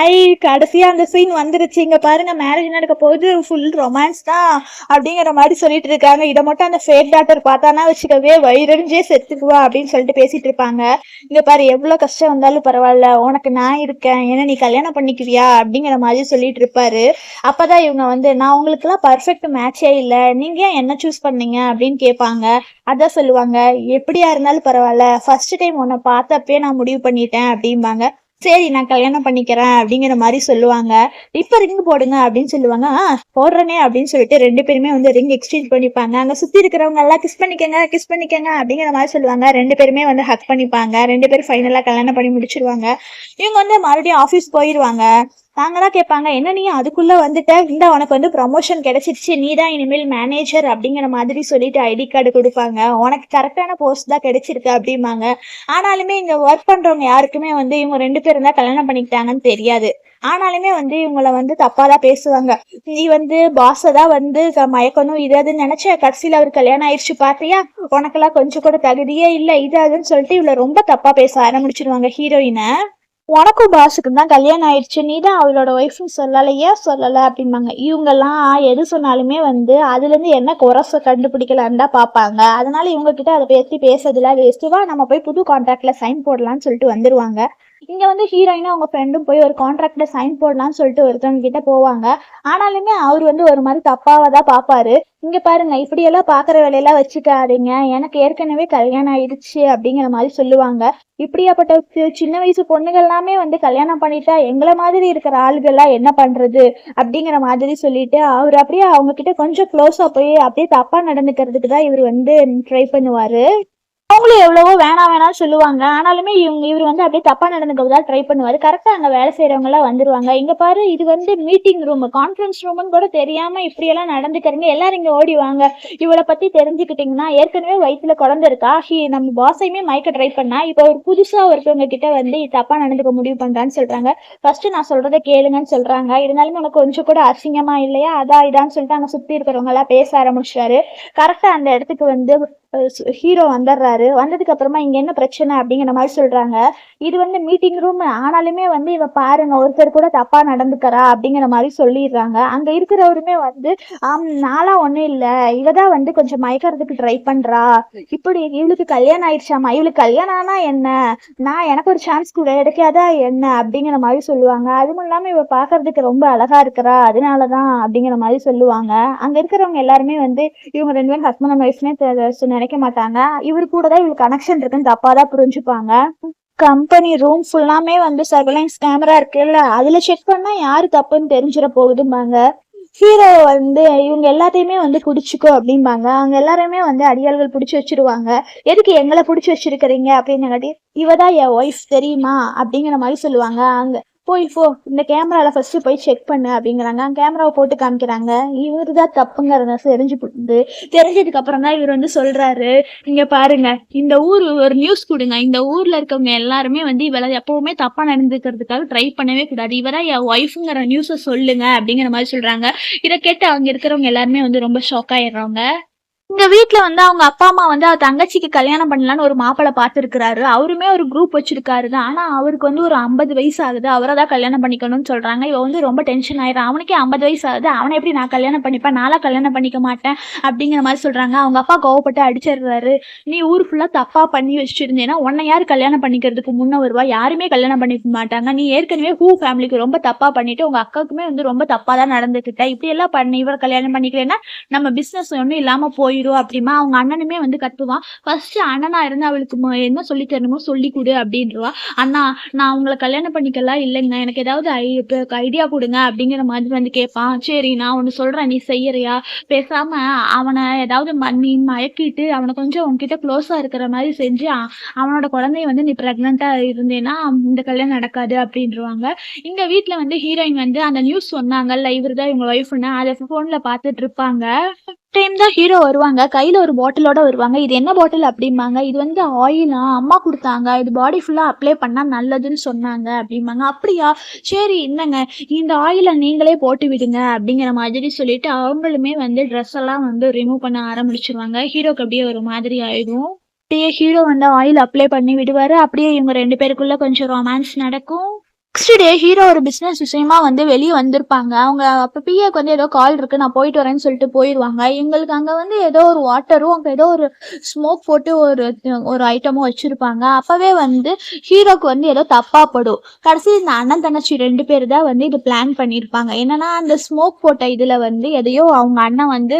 [SPEAKER 1] கடைசியா அந்த சீன் வந்துருச்சு, இங்க பாருங்க மேரேஜ் நடக்க போகுது, ஃபுல் ரொமான்ஸ் தான் அப்படிங்கிற மாதிரி சொல்லிட்டு இருக்காங்க. இதை மட்டும் அந்த ஃபேக் டாக்டர் பார்த்தானா வச்சுக்கவே வயிறறிஞ்சே செத்துக்குவா அப்படின்னு சொல்லிட்டு பேசிட்டு இருப்பாங்க. இங்க பாரு, எவ்வளவு கஷ்டம் வந்தாலும் பரவாயில்ல, உனக்கு நான் இருக்கேன், ஏன்னா நீ கல்யாணம் பண்ணிக்குவியா அப்படிங்கிற மாதிரி சொல்லிட்டு இருப்பாரு. அப்பதான் இவங்க வந்து நான் உங்களுக்கு எல்லாம் பர்ஃபெக்ட் மேட்சே இல்ல, நீங்க ஏன் என்ன சூஸ் பண்ணீங்க அப்படின்னு கேட்பாங்க. அதான் சொல்லுவாங்க, எப்படியா இருந்தாலும் பரவாயில்ல, ஃபர்ஸ்ட் டைம் உன்னை பார்த்தப்பே நான் முடிவு பண்ணிட்டேன் அப்படிம்பாங்க. சரி நான் கல்யாணம் பண்ணிக்கிறேன் அப்படிங்கிற மாதிரி சொல்லுவாங்க. இப்ப ரிங் போடுங்க அப்படின்னு சொல்லுவாங்க. போடுறனே அப்படின்னு சொல்லிட்டு 2 பேருமே வந்து ரிங் எக்ஸ்சேஞ்ச் பண்ணிப்பாங்க. அங்க சுத்தி இருக்கிறவங்க எல்லாம் கிஸ் பண்ணிக்கங்க அப்படிங்கிற மாதிரி சொல்லுவாங்க. 2 பேருமே வந்து ஹக் பண்ணிப்பாங்க. 2 பேரும் ஃபைனலா கல்யாணம் பண்ணி முடிச்சிருவாங்க. இவங்க வந்து மறுபடியும் ஆஃபீஸ் போயிடுவாங்க. நாங்களாம் கேட்பாங்க, என்ன நீ அதுக்குள்ள வந்துட்ட, இந்த உனக்கு வந்து ப்ரமோஷன் கிடைச்சிருச்சு, நீ தான் இனிமேல் மேனேஜர் அப்படிங்கிற மாதிரி சொல்லிட்டு ஐடி கார்டு கொடுப்பாங்க. உனக்கு கரெக்டான போஸ்ட் தான் கிடைச்சிருக்கு அப்படிம்பாங்க. ஆனாலுமே இங்க ஒர்க் பண்றவங்க யாருக்குமே வந்து இவங்க 2 பேரும் தான் கல்யாணம் பண்ணிக்கிட்டாங்கன்னு தெரியாது. ஆனாலுமே வந்து இவங்கள வந்து தப்பாதான் பேசுவாங்க. நீ வந்து பாஸை தான் வந்து மயக்கணும் இது அதுன்னு நினைச்ச, கடைசியில அவர் கல்யாணம் ஆயிடுச்சு பாத்தியா, உனக்கெல்லாம் கொஞ்சம் கூட தகுதியே இல்லை இது அதுன்னு சொல்லிட்டு இவளை ரொம்ப தப்பா பேச ஆரம்பிச்சிருவாங்க ஹீரோயினை. உனக்கும் பாஸுக்கு தான் கல்யாணம் ஆயிடுச்சு, நீ தான் அவளோட ஒய்ஃப்னு சொல்லலை, ஏன் சொல்லலை அப்படிம்பாங்க. இவங்கெல்லாம் எது சொன்னாலுமே வந்து அதுலேருந்து என்ன குறைச கண்டுபிடிக்கலான்னு தான் பார்ப்பாங்க. அதனால இவங்க கிட்ட அதை பேசி பேசுறதுல வேஸ்ட்டுவா, நம்ம போய் புது கான்ட்ராக்ட்ல சைன் போடலான்னு சொல்லிட்டு வந்துருவாங்க. இங்க வந்து ஹீரோயினும் அவங்க ஃப்ரெண்டும் போய் ஒரு கான்ட்ராக்ட்ல சைன் போடலாம்னு சொல்லிட்டு ஒருத்தவங்க கிட்ட போவாங்க. ஆனாலுமே அவர் வந்து ஒரு மாதிரி தப்பாவதான் பாப்பாரு. இங்க பாருங்க, இப்படியெல்லாம் பாக்குற வேலையெல்லாம் வச்சுக்காதீங்க, எனக்கு ஏற்கனவே கல்யாணம் ஆயிடுச்சு அப்படிங்கிற மாதிரி சொல்லுவாங்க. இப்படியாப்பட்ட சின்ன வயசு பொண்ணுகள் எல்லாமே வந்து கல்யாணம் பண்ணிட்டா எங்களை மாதிரி இருக்கிற ஆளுகள்லாம் என்ன பண்றது அப்படிங்கிற மாதிரி சொல்லிட்டு அவர் அப்படியே அவங்க கிட்ட கொஞ்சம் க்ளோஸா போய் அப்படியே தப்பா நடந்துக்கிறதுக்கு தான் இவர் வந்து ட்ரை பண்ணுவாரு. அவங்களும் எவ்வளவோ வேணாம் வேணாம்னு சொல்லுவாங்க. ஆனாலுமே இவர் வந்து அப்படியே தப்பா நடந்துக்கிறதா ட்ரை பண்ணுவாரு. கரெக்டா அங்க வேலை செய்யறவங்க எல்லாம் வந்துருவாங்க. இங்க பாரு, இது வந்து மீட்டிங் ரூம், கான்ஃபரன்ஸ் ரூம்னு கூட தெரியாம இப்படி எல்லாம் நடந்துக்கிறீங்க, எல்லாரும் இங்க ஓடி வாங்க. இவளை பத்தி தெரிஞ்சுக்கிட்டீங்கன்னா, ஏற்கனவே வயிற்றுல குழந்தை இருக்கா, நம்ம பாஸையுமே மயக்க ட்ரை பண்ணா, இப்ப ஒரு புதுசா ஒருத்தவங்க கிட்ட வந்து தப்பா நடந்துக்க முடிவு பண்றான்னு சொல்றாங்க. ஃபர்ஸ்ட் நான் சொல்றதை கேளுங்கன்னு சொல்றாங்க. இருந்தாலுமே உனக்கு கொஞ்சம் கூட அசிங்கமா இல்லையா, அதான் இதான்னு சொல்லிட்டு அங்க சுத்தி இருக்கிறவங்க எல்லாம் பேச ஆரம்பிச்சாரு. கரெக்டா அந்த இடத்துக்கு வந்து ஹீரோ வந்துடுறாரு. வந்ததுக்கு அப்புறமா இங்க என்ன பிரச்சனை அப்படிங்கிற மாதிரி சொல்றாங்க. இது வந்து மீட்டிங் ரூம், ஆனாலுமே வந்து இவ பாருங்க ஒருத்தர் கூட தப்பா நடந்துக்கிறா அப்படிங்கிற மாதிரி சொல்லிடுறாங்க. அங்க இருக்கிறவருமே வந்து நாளா ஒண்ணும் இல்ல, இவதான் வந்து கொஞ்சம் மயக்கிறதுக்கு ட்ரை பண்றா, இப்படி இவளுக்கு கல்யாணம் ஆயிடுச்சாமா, இவளுக்கு கல்யாணம் ஆனா என்ன, நான் எனக்கு ஒரு சான்ஸ் கூட கிடைக்காதா என்ன அப்படிங்கிற மாதிரி சொல்லுவாங்க. அதுவும் இல்லாம இவ பாக்குறதுக்கு ரொம்ப அழகா இருக்கிறா, அதனாலதான் அப்படிங்கிற மாதிரி சொல்லுவாங்க. அங்க இருக்கிறவங்க எல்லாருமே வந்து இவங்க 2 பேரும் ஹஸ்பண்ட் அண்ட் ஒய்ஃப்னே நினைக்க மாட்டாங்க. இவரு கூட தான் இவளுக்கு கனெக்ஷன் இருக்குன்னு தப்பாதான் புரிஞ்சுப்பாங்க. கம்பெனி ரூம் ஃபுல்லாமே வந்து சர்வேலன்ஸ் கேமரா இருக்குல்ல, அதுல செக் பண்ணா யாரு தப்புன்னு தெரிஞ்சிட போகுதும்பாங்க. ஹீரோ வந்து இவங்க எல்லாத்தையுமே வந்து பிடிச்சிக்கோ அப்படிம்பாங்க. அவங்க எல்லாருமே வந்து அடியாள்கள் பிடிச்சி வச்சிருவாங்க. எதுக்கு எங்களை பிடிச்சி வச்சிருக்கிறீங்க அப்படின்னு இவதான் என் ஒய்ஃப் தெரியுமா அப்படிங்கிற மாதிரி சொல்லுவாங்க. அங்க போய் இந்த கேமரால ஃபர்ஸ்ட் போய் செக் பண்ணு அப்படிங்கிறாங்க. கேமராவை போட்டு காமிக்கிறாங்க. இவரு தான் தப்புங்கிறத தெரிஞ்சதுக்கு அப்புறம் தான் இவர் வந்து சொல்றாரு, இங்க பாருங்க, இந்த ஊர் ஒரு நியூஸ் கொடுங்க, இந்த ஊர்ல இருக்கவங்க எல்லாருமே வந்து இவளை எப்பவுமே தப்பா நடந்துக்கிறதுக்காக ட்ரை பண்ணவே கூடாது, இவதான் என் ஒய்ஃபுங்கிற நியூஸை சொல்லுங்க அப்படிங்கிற மாதிரி சொல்றாங்க. இதை கேட்டு அங்க இருக்கிறவங்க எல்லாருமே வந்து ரொம்ப ஷாக் ஆயிடுறாங்க. இந்த வீட்டுல வந்து அவங்க அப்பா அம்மா வந்து அவர் தங்கச்சிக்கு கல்யாணம் பண்ணலான்னு ஒரு மாப்பிள்ளை பார்த்துருக்கிறாரு. அவருமே ஒரு குரூப் வச்சிருக்காரு தான். ஆனா அவருக்கு வந்து ஒரு 50 வயசு ஆகுது, அவரை தான் கல்யாணம் பண்ணிக்கணும்னு சொல்றாங்க. இவ வந்து ரொம்ப டென்ஷன் ஆயிடும். அவனுக்கே 50 வயசு ஆகுது, அவனை எப்படி நான் கல்யாணம் பண்ணிப்பேன், நாளா கல்யாணம் பண்ணிக்க மாட்டேன் அப்படிங்கிற மாதிரி சொல்றாங்க. அவங்க அப்பா கோவப்பட்டு அடிச்சிடுறாரு. நீ ஊர் ஃபுல்லா தப்பா பண்ணி வச்சிருந்தேன்னா உன்னை யாரு கல்யாணம் பண்ணிக்கிறதுக்கு முன்ன வருவா, யாருமே கல்யாணம் பண்ணிக்க மாட்டாங்க. நீ ஏற்கனவே ஃபேமிலிக்கு ரொம்ப தப்பா பண்ணிட்டு உங்க அக்காவுக்குமே வந்து ரொம்ப தப்பா தான் நடந்துக்கிட்ட, இப்படி எல்லாம் பண்ணி இவர் கல்யாணம் பண்ணிக்கலன்னா நம்ம பிசினஸ் ஒன்றும் இல்லாம போயிடும் அப்படிமா. அவங்க அண்ணனுமே வந்து கத்துவான். ஃபர்ஸ்ட் அண்ணனா இருந்து அவளுக்கு என்ன சொல்லி தரணுமோ சொல்லி கொடு அப்படின்றவா. அண்ணா, நான் உங்களை கல்யாணம் பண்ணிக்கலாம் இல்லைங்க, எனக்கு ஏதாவது ஐடியா கொடுங்க அப்படிங்கிற மாதிரி வந்து கேட்பான். சரி, நான் ஒண்ணு சொல்றேன், நீ செய்யறியா, பேசாம அவனை ஏதாவது நீ மயக்கிட்டு அவனை கொஞ்சம் உன்கிட்ட க்ளோஸா இருக்கிற மாதிரி செஞ்சு அவனோட குழந்தைய வந்து நீ பிரெக்னண்டா இருந்தேன்னா இந்த கல்யாணம் நடக்காது அப்படின்றவாங்க. இங்க வீட்டுல வந்து ஹீரோயின் வந்து அந்த நியூஸ் சொன்னாங்கல்ல, இவருதான் இவங்க ஒய்ஃப்னு, அதை போன்ல பாத்துட்டு இருப்பாங்க. டைம் தான் ஹீரோ வருவாங்க. கையில ஒரு பாட்டிலோட வருவாங்க. இது என்ன பாட்டில் அப்படிம்பாங்க. இது வந்து ஆயிலா, அம்மா கொடுத்தாங்க, இது பாடி ஃபுல்லா அப்ளை பண்ணா நல்லதுன்னு சொன்னாங்க அப்படிம்பாங்க. அப்படியா, சரி என்னங்க, இந்த ஆயிலை நீங்களே போட்டு விடுங்க அப்படிங்கிற மாதிரி சொல்லிட்டு அவங்களுமே வந்து ட்ரெஸ் எல்லாம் வந்து ரிமூவ் பண்ண ஆரம்பிச்சிருவாங்க. ஹீரோக்கு அப்படியே ஒரு மாதிரி ஆயிடும். அப்படியே ஹீரோ வந்து ஆயில் அப்ளை பண்ணி விடுவாரு. அப்படியே இவங்க 2 பேருக்குள்ள கொஞ்சம் ரொமான்ஸ் நடக்கும். நெக்ஸ்ட் டே ஹீரோ ஒரு பிசினஸ் விஷயமா வந்து வெளியே வந்திருப்பாங்க. அவங்க அப்ப பிஏக்கு வந்து ஏதோ கால் இருக்கு, நான் போயிட்டு வரேன்னு சொல்லிட்டு போயிடுவாங்க. எங்களுக்கு அங்க வந்து ஏதோ ஒரு வாட்டரும் அங்க ஏதோ ஒரு ஸ்மோக் போட்டு ஒரு ஐட்டமும் வச்சிருப்பாங்க. அப்பவே வந்து ஹீரோக்கு வந்து ஏதோ தப்பா படும். கடைசி இந்த அண்ணன் தங்கச்சி 2 பேர் தான் வந்து இது பிளான் பண்ணியிருப்பாங்க. என்னன்னா அந்த ஸ்மோக் போட்ட இதுல வந்து எதையோ அவங்க அண்ணன் வந்து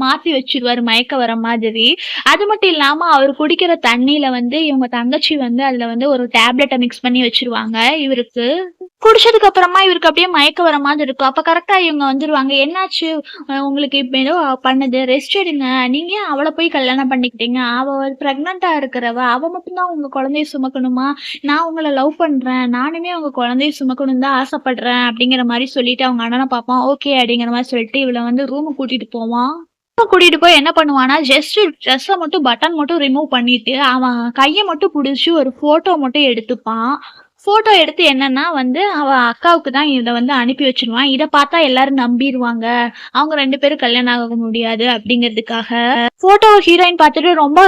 [SPEAKER 1] மாத்தி வச்சிருவாரு மயக்க வர மாதிரி. அது மட்டும் இல்லாம அவர் குடிக்கிற தண்ணியில வந்து இவங்க தங்கச்சி வந்து அதுல வந்து ஒரு டேப்லெட்டை மிக்ஸ் பண்ணி வச்சிருவாங்க. இவருக்கு குடிச்சதுக்கு அப்புறமா இவருக்கு அப்படியே மயக்க வர மாதிரி இருக்கும். அப்ப கரெக்டா இவங்க வந்துருவாங்க. என்னாச்சு உங்களுக்கு, இப்ப ஏதோ பண்ணுது, ரெஸ்ட் எடுங்க, நீங்க அவளை போய் கல்யாணம் பண்ணிக்கிட்டீங்க, அவ பிரெக்னண்டா இருக்கிறவ, அவ மட்டும்தான் உங்க குழந்தைய சுமக்கணுமா, நான் உங்களை லவ் பண்றேன், நானுமே உங்க குழந்தைய சுமக்கணும் தான் ஆசைப்படுறேன் அப்படிங்கிற மாதிரி சொல்லிட்டு அவங்க அண்ணனை பார்ப்பான். ஓகே அப்படிங்கிற மாதிரி சொல்லிட்டு இவளை வந்து ரூமு கூட்டிட்டு போவான். கூட்டிட்டு போய் என்ன பண்ணுவானா, ஜஸ்ட் ட்ரெஸ்ஸை மட்டும் பட்டன் மட்டும் ரிமூவ் பண்ணிட்டு அவன் கையை மட்டும் பிடிச்சி ஒரு போட்டோ மட்டும் எடுத்துப்பான். போட்டோ எடுத்து என்னன்னா வந்து அவ அக்காவுக்கு தான் இதை வந்து அனுப்பி வச்சிருவான். இதை பார்த்தா எல்லாரும் நம்பிடுவாங்க, அவங்க 2 பேரும் கல்யாணம் ஆக முடியாது அப்படிங்கிறதுக்காக. போட்டோ ஹீரோயின் பார்த்துட்டு ரொம்ப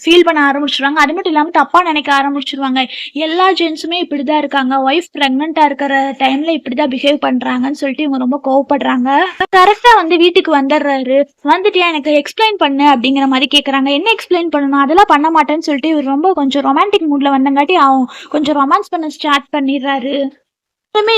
[SPEAKER 1] ஃபீல் பண்ண ஆரம்பிச்சிருவாங்க. அது மட்டும் இல்லாம தப்பா நினைக்க ஆரம்பிச்சிருவாங்க. எல்லா ஜென்ஸுமே இப்படிதான் இருக்காங்க, ஒய்ஃப் பிரெக்னெண்டா இருக்கிற டைம்ல இப்படிதான் பிஹேவ் பண்றாங்கன்னு சொல்லிட்டு இவங்க ரொம்ப கோவப்படுறாங்க. கரெக்டா வந்து வீட்டுக்கு வந்துடுறாரு. வந்துட்டு எனக்கு எக்ஸ்பிளைன் பண்ணு அப்படிங்கிற மாதிரி கேக்குறாங்க. என்ன எக்ஸ்பிளைன் பண்ணணும், அதெல்லாம் பண்ண மாட்டேன்னு சொல்லிட்டு இவர் ரொம்ப கொஞ்சம் ரொமான்டிக் மூட்ல வந்தங்காட்டி அவன் கொஞ்சம் ரொமான்ஸ் பண்ண பண்ண ஸ்டார்ட் பண்ணிடுறாரு.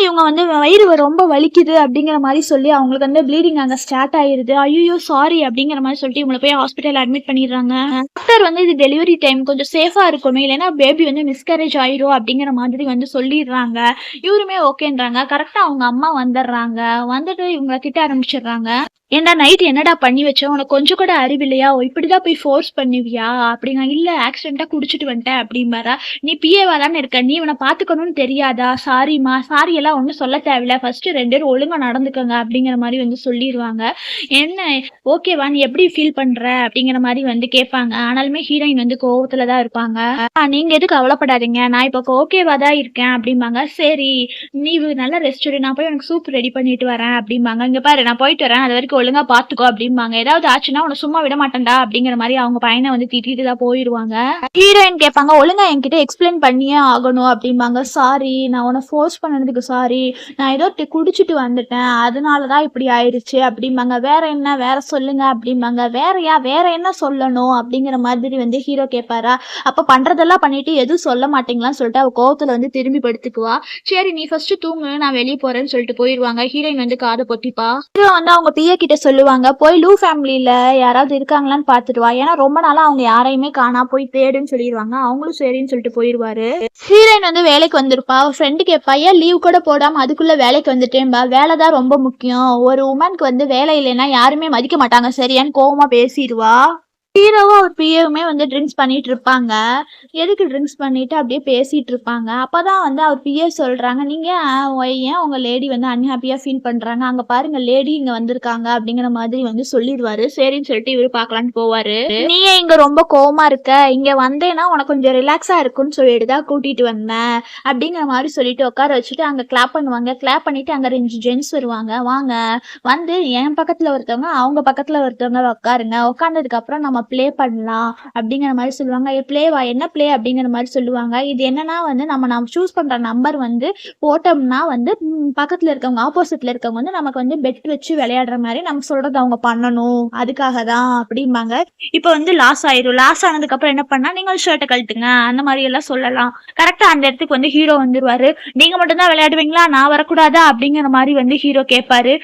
[SPEAKER 1] இவங்க வந்து வயிறு ரொம்ப வலிக்குது அப்படிங்கிற மாதிரி சொல்லி அவங்களுக்கு வந்து ப்ளீடிங் அங்கே ஸ்டார்ட் ஆயிருது. ஐயோ சாரி அப்படிங்கிற மாதிரி சொல்லிட்டு இவங்களை போய் ஹாஸ்பிட்டல் அட்மிட் பண்ணிடுறாங்க. டாக்டர் வந்து இது டெலிவரி டைம் கொஞ்சம் சேஃபா இருக்கணும், இல்லைன்னா பேபி வந்து மிஸ்கரேஜ் ஆயிரும் அப்படிங்கிற மாதிரி வந்து சொல்லிடுறாங்க. இவருமே ஓகேன்றாங்க. கரெக்டா அவங்க அம்மா வந்துடுறாங்க. வந்துட்டு இவங்களை திட்ட ஆரம்பிச்சிடுறாங்க. ஏன்டா நைட் என்னடா பண்ணி வச்ச, உனக்கு கொஞ்சம் கூட அறிவில்லையா, இப்படிதான் போய் ஃபோர்ஸ் பண்ணுவியா அப்படிங்க. இல்ல ஆக்சிடென்ட்டா குடிச்சிட்டு வந்துட்டேன் அப்படிம்பாரா. நீ பிஏவா தானே இருக்க, நீ இவனை பாத்துக்கணும்னு தெரியாதா, சாரிம்மா சாரி எல்லாம் ஒன்றும் சொல்ல தேவையில்ல, ஃபர்ஸ்ட் 2 பேரும் ஒழுங்கா நடந்துக்கங்க அப்படிங்கிற மாதிரி வந்து சொல்லிடுவாங்க. என்ன ஓகேவா, நீ எப்படி ஃபீல் பண்ற அப்படிங்கிற மாதிரி வந்து கேட்பாங்க. ஆனாலுமே ஹீரோயின் வந்து கோவத்துல தான் இருப்பாங்க. நீங்க எதுக்கு கவலைப்படாதீங்க, நான் இப்போ ஓகேவா தான் இருக்கேன் அப்படிம்பாங்க. சரி நீ நல்லா ரெஸ்ட் எடு, நான் போய் உனக்கு சூப் ரெடி பண்ணிட்டு வரேன் அப்படிம்பாங்க. இங்க பாரு நான் போயிட்டு வரேன், அது வரைக்கும் ஒழுங்கா பாத்துக்கோ அப்படிம்பாங்க. ஏதாவது ஆச்சுன்னா உன சும்மா விட மாட்டேன்டா அப்படிங்கிற மாதிரி அவங்க பையனை வந்து திட்டிட்டு தான் போயிடுவாங்க. ஹீரோயின் கேட்பாங்க, ஒழுங்கா என்கிட்ட எக்ஸ்பிளைன் பண்ணியே ஆகணும் அப்படிம்பாங்க. சாரி, நான் உன்னை ஃபோர்ஸ் பண்ணதுக்கு சாரி, நான் ஏதோ குடிச்சிட்டு வந்துட்டேன், அதனாலதான் இப்படி ஆயிடுச்சு அப்படிம்பாங்க. வேற என்ன, வேற சொல்லுங்க அப்படிம்பாங்க. வேற என்ன சொல்லணும் அப்படிங்கிற மாதிரி வந்து ஹீரோ கேட்பாரா. அப்ப பண்றதெல்லாம் பண்ணிட்டு எதுவும் சொல்ல மாட்டீங்களான்னு சொல்லிட்டு அவ கோவத்துல வந்து திரும்பி படுத்துக்குவா. சரி நீ ஃபர்ஸ்ட் தூங்கு, நான் வெளியே போறேன்னு சொல்லிட்டு போயிருவாங்க. ஹீரோயின் வந்து காதை பொத்திப்பா. ஹீரோ வந்து அவங்க பிஏ கிட்ட சொல்லுவாங்க, போய் லூ ஃபேமிலியில யாராவது இருக்காங்களான்னு பாத்துட்டு வா, ஏன்னா ரொம்ப நாளா அவங்க யாரையுமே காணா, போய் தேடுன்னு சொல்லிடுவாங்க. அவங்களும் சரின்னு சொல்லிட்டு போயிருவாரு. ஹீரோயின் வந்து வேலைக்கு வந்திருப்பா. ஃப்ரெண்டு கேட்பா, ஏன் லீவ் கூட போடாம அதுக்குள்ள வேலைக்கு வந்துட்டேன்பா, வேலை தான் ரொம்ப முக்கியம், ஒரு உமனுக்கு வந்து வேலை இல்லைன்னா யாருமே மதிக்க மாட்டாங்க சரியான்னு கோவமா பேசிடுவா. ஹீரோவும் அவர் பிஏவுமே வந்து ட்ரிங்க்ஸ் பண்ணிட்டு இருப்பாங்க. எதுக்கு ட்ரிங்க்ஸ் பண்ணிட்டு அப்படியே பேசிட்டு இருப்பாங்க. அப்பதான் வந்து அவர் பிஏ சொல்றாங்க, நீங்க ஏன் உங்க லேடி வந்து அன்ஹாப்பியா ஃபீல் பண்றாங்க, அங்க பாருங்க லேடி இங்க வந்திருக்காங்க அப்படிங்கிற மாதிரி வந்து சொல்லிடுவாரு. சரின்னு சொல்லிட்டு இவரு பாக்கலான்னு போவாரு. நீ இங்க ரொம்ப கோவமா இருக்க, இங்க வந்தேன்னா உனக்கு கொஞ்சம் ரிலாக்ஸா இருக்குன்னு சொல்லிட்டு தான் கூட்டிட்டு வந்தேன் அப்படிங்கிற மாதிரி சொல்லிட்டு உட்கார வச்சுட்டு அங்க கிளாப் பண்ணுவாங்க. கிளாப் பண்ணிட்டு அங்க 2 ஜென்ஸ் வருவாங்க. வாங்க வந்து என் பக்கத்துல ஒருத்தவங்க அவங்க பக்கத்துல ஒருத்தவங்க உட்காருங்க, உட்கார்ந்ததுக்கு அப்புறம் நம்ம ப்ளே பண்ணலாம் அப்படிங்கிற மாதிரி சொல்லுவாங்க. பிளேவா, என்ன பிளே அப்படிங்கிற மாதிரி சொல்லுவாங்க. இது என்னன்னா வந்து நம்ம சூஸ் பண்ற நம்பர் வந்து போட்டோம்னா வந்து பக்கத்துல இருக்கவங்க ஆப்போசிட்ல இருக்கவங்க வந்து நமக்கு வந்து பெட் வச்சு விளையாடுற மாதிரி நம்ம சொல்றது அவங்க பண்ணணும், அதுக்காக தான் அப்படிம்பாங்க. இப்போ வந்து லாஸ் ஆயிரும். லாஸ் ஆனதுக்கு அப்புறம் என்ன பண்ணா, நீங்க ஷர்ட்டை கழட்டுங்க அந்த மாதிரி எல்லாம் சொல்லலாம். கரெக்டா அந்த இடத்துக்கு வந்து ஹீரோ வந்துருவாரு. நீங்க மட்டும் தான் விளையாடுவீங்களா, நான் வரக்கூடாதா அப்படிங்கிற மாதிரி வந்து ஹீரோ கேட்பாரு.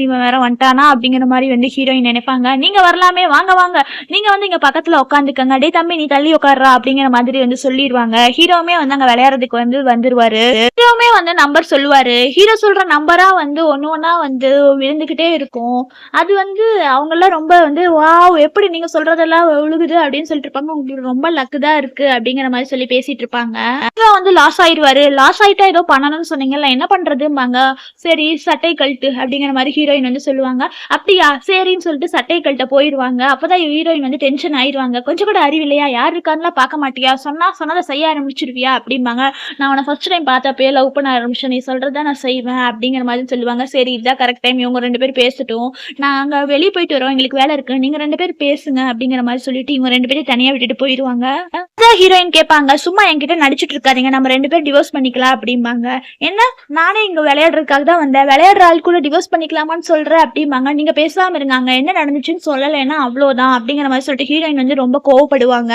[SPEAKER 1] இவன் வேற வந்துட்டானா அப்படிங்கிற மாதிரி வந்து ஹீரோயின் நினைப்பாங்க. நீங்க வரலாமே, வாங்க வாங்க, நீங்க வந்து இங்க பக்கத்துல உட்காந்துக்கங்க, டே தம்பி நீ தள்ளி உட்கார்றா அப்படிங்கிற மாதிரி வந்து சொல்லிடுவாங்க. ஹீரோமே வந்து அங்க விளையாடுறதுக்கு வந்து வந்துருவாரு. ஹீரோமே வந்து நம்பர் சொல்லுவாரு. ஹீரோ சொல்ற நம்பரா வந்து ஒண்ணா வந்து விழுந்துகிட்டே இருக்கும். அது வந்து அவங்க எல்லாம் ரொம்ப வந்து வாவ் எப்படி நீங்க சொல்றதெல்லாம் விழுகுது அப்படின்னு சொல்லிட்டு இருப்பாங்க. உங்களுக்கு ரொம்ப லக்கு தான் இருக்கு அப்படிங்கிற மாதிரி சொல்லி பேசிட்டு இருப்பாங்க. ஹீரோ வந்து லாஸ் ஆயிடுவாரு. லாஸ் ஆயிட்டா ஏதோ பண்ணணும்னு சொன்னீங்கல்ல, என்ன பண்றதும்பாங்க. சரி சட்டை கழட்டு அப்படிங்கிற மாதிரி ஹீரோயின் வந்து சொல்லுவாங்க. அப்படியா சரின்னு சொல்லிட்டு சட்டை கழட்ட போயிருவாங்க. அப்பதான் ஹீரோயின் வந்து டென்ஷன் ஆயிடுவாங்க. கொஞ்சம் கூட அறிவில்லையா, யார் இருக்காருலாம் பார்க்க மாட்டியா, சொன்னதை செய்ய ஆரம்பிச்சிருவியா அப்படிம்பாங்க. நான் உன ஃபர்ஸ்ட் டைம் பார்த்தப்பே லவ் பண்ண ஆரம்பிச்சேன், நீ சொல்றதா நான் செய்வேன் அப்படிங்கிற மாதிரி சொல்லுவாங்க. சரி இதுதான் கரெக்ட் டைம், இவங்க 2 பேரும் பேசட்டும், நாங்க வெளியே போயிட்டு வரோம், எங்களுக்கு வேலை இருக்கு, நீங்க 2 பேரும் பேசுங்க அப்படிங்கிற மாதிரி சொல்லிட்டு இவங்க 2 பேரும் தனியா விட்டுட்டு போயிடுவாங்க. ஹீரோயின் கேட்பாங்க, சும்மா என்கிட்ட நடிச்சிட்டு இருக்காதீங்க, நம்ம 2 பேரும் டிவோர்ஸ் பண்ணிக்கலாம் அப்படிம்பாங்க. என்ன, நானே இங்க விளையாடுறதுக்காக தான் வந்தேன், விளையாடுற ஆள் கூட டிவோர்ஸ் பண்ணிக்கலாமான்னு சொல்ற அப்படிம்பாங்க. நீங்க பேசாம இருங்க, என்ன நடந்துச்சுன்னு சொல்லலைன்னா அவ்வளவுதான் அப்படிங்கிற மாதிரி சொல்லிட்டு ஹீரோயின் வந்து ரொம்ப கோவப்படுவாங்க.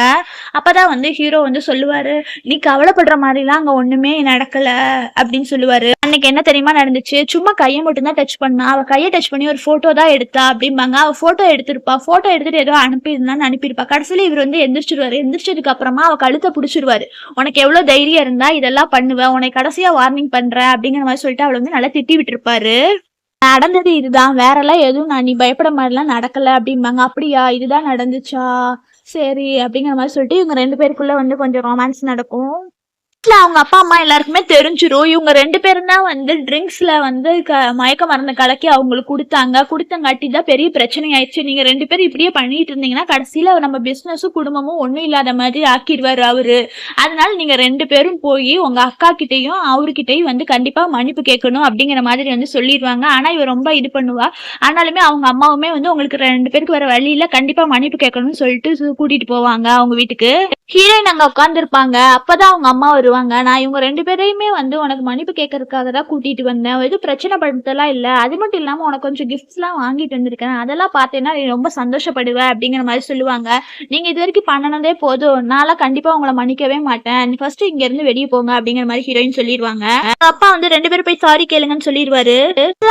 [SPEAKER 1] அப்பதான் வந்து ஹீரோ வந்து சொல்லுவாரு, நீ கவலைப்படுற மாதிரிலாம் அங்க ஒண்ணுமே நடக்கல அப்படின்னு சொல்லுவாரு. அன்னைக்கு என்ன தெரியுமா நடந்துச்சு, சும்மா கையை மட்டும் தான் டச் பண்ணா, அவ கையை டச் பண்ணி ஒரு போட்டோ தான் எடுத்தா அப்படிம்பாங்க. அவ போட்டோ எடுத்திருப்பா, போட்டோ எடுத்துட்டு ஏதோ அனுப்பியிருந்தான்னு அனுப்பியிருப்பா. கடைசியில இவர் வந்து எந்திரிச்சிருவாரு. எந்திரிச்சதுக்கு அப்புறமா அவ கழுத்தை பிடிச்சிருவாரு. உனக்கு எவ்வளவு தைரியம் இருந்தா இதெல்லாம் பண்ணுவேன், உனக்கு கடைசியா வார்னிங் பண்ற அப்படிங்கிற மாதிரி சொல்லிட்டு அவளை வந்து நல்லா திட்டி விட்டுருப்பாரு. நடந்தது இதுதான், வேற எல்லாம் எதுவும் நான் நீ பயப்பட மாதிரிலாம் நடக்கல அப்படிம்பாங்க. அப்படியா, இதுதான் நடந்துச்சா, சரி அப்படிங்கிற மாதிரி சொல்லிட்டு இவங்க 2 பேருக்குள்ள வந்து கொஞ்சம் ரொமான்ஸ் நடக்கும். அவங்க அப்பா அம்மா எல்லாருக்குமே தெரிஞ்சிரும். இவங்க 2 பேரும் தான் வந்து ட்ரிங்க்ஸ்ல வந்து மயக்க மருந்து கலக்கி அவங்களுக்கு கொடுத்தங்காட்டி தான் பெரிய பிரச்சனை ஆயிடுச்சு. நீங்க 2 பேரும் இப்படியே பண்ணிட்டு இருந்தீங்கன்னா கடைசியில நம்ம பிசினஸும் குடும்பமும் ஒண்ணும் இல்லாத மாதிரி ஆக்கிடுவாரு அவரு. அதனால நீங்க 2 பேரும் போய் உங்க அக்கா கிட்டையும் அவர்கிட்டையும் வந்து கண்டிப்பா மன்னிப்பு கேட்கணும் அப்படிங்கிற மாதிரி வந்து சொல்லிடுவாங்க. ஆனா இவ ரொம்ப இது பண்ணுவா. ஆனாலுமே அவங்க அம்மாவுமே வந்து உங்களுக்கு 2 பேருக்கு வர வழியில கண்டிப்பா மன்னிப்பு கேட்கணும்னு சொல்லிட்டு கூட்டிட்டு போவாங்க அவங்க வீட்டுக்கு. ஹீரோயின் அங்க உட்காந்துருப்பாங்க. அப்பதான் அவங்க அம்மா வருவாங்க. நான் இவங்க 2 பேரையுமே வந்து உனக்கு மன்னிப்பு கேட்கறதுக்காக தான் கூட்டிட்டு வந்தேன். எதுவும் பிரச்சனை படுத்தலாம் இல்ல. அது மட்டும் இல்லாம உனக்கு கொஞ்சம் கிஃப்ட்ஸ்லாம் வாங்கிட்டு வந்திருக்கேன். அதெல்லாம் பார்த்தேன்னா நீ ரொம்ப சந்தோஷப்படுவ அப்படிங்கிற மாரி சொல்லுவாங்க. நீங்க இதுவரைக்கும் பண்ணுனதே போதும். நான்லாம் கண்டிப்பா உங்கள மன்னிக்கவே மாட்டேன். நீ ஃபர்ஸ்ட் இங்க இருந்து வெளிய போங்க அப்படிங்கிற மாரி ஹீரோயின் சொல்லிருவாங்க. அப்பா வந்து 2 பேரும் போய் சாரி கேளுங்கன்னு சொல்லிருவாரு.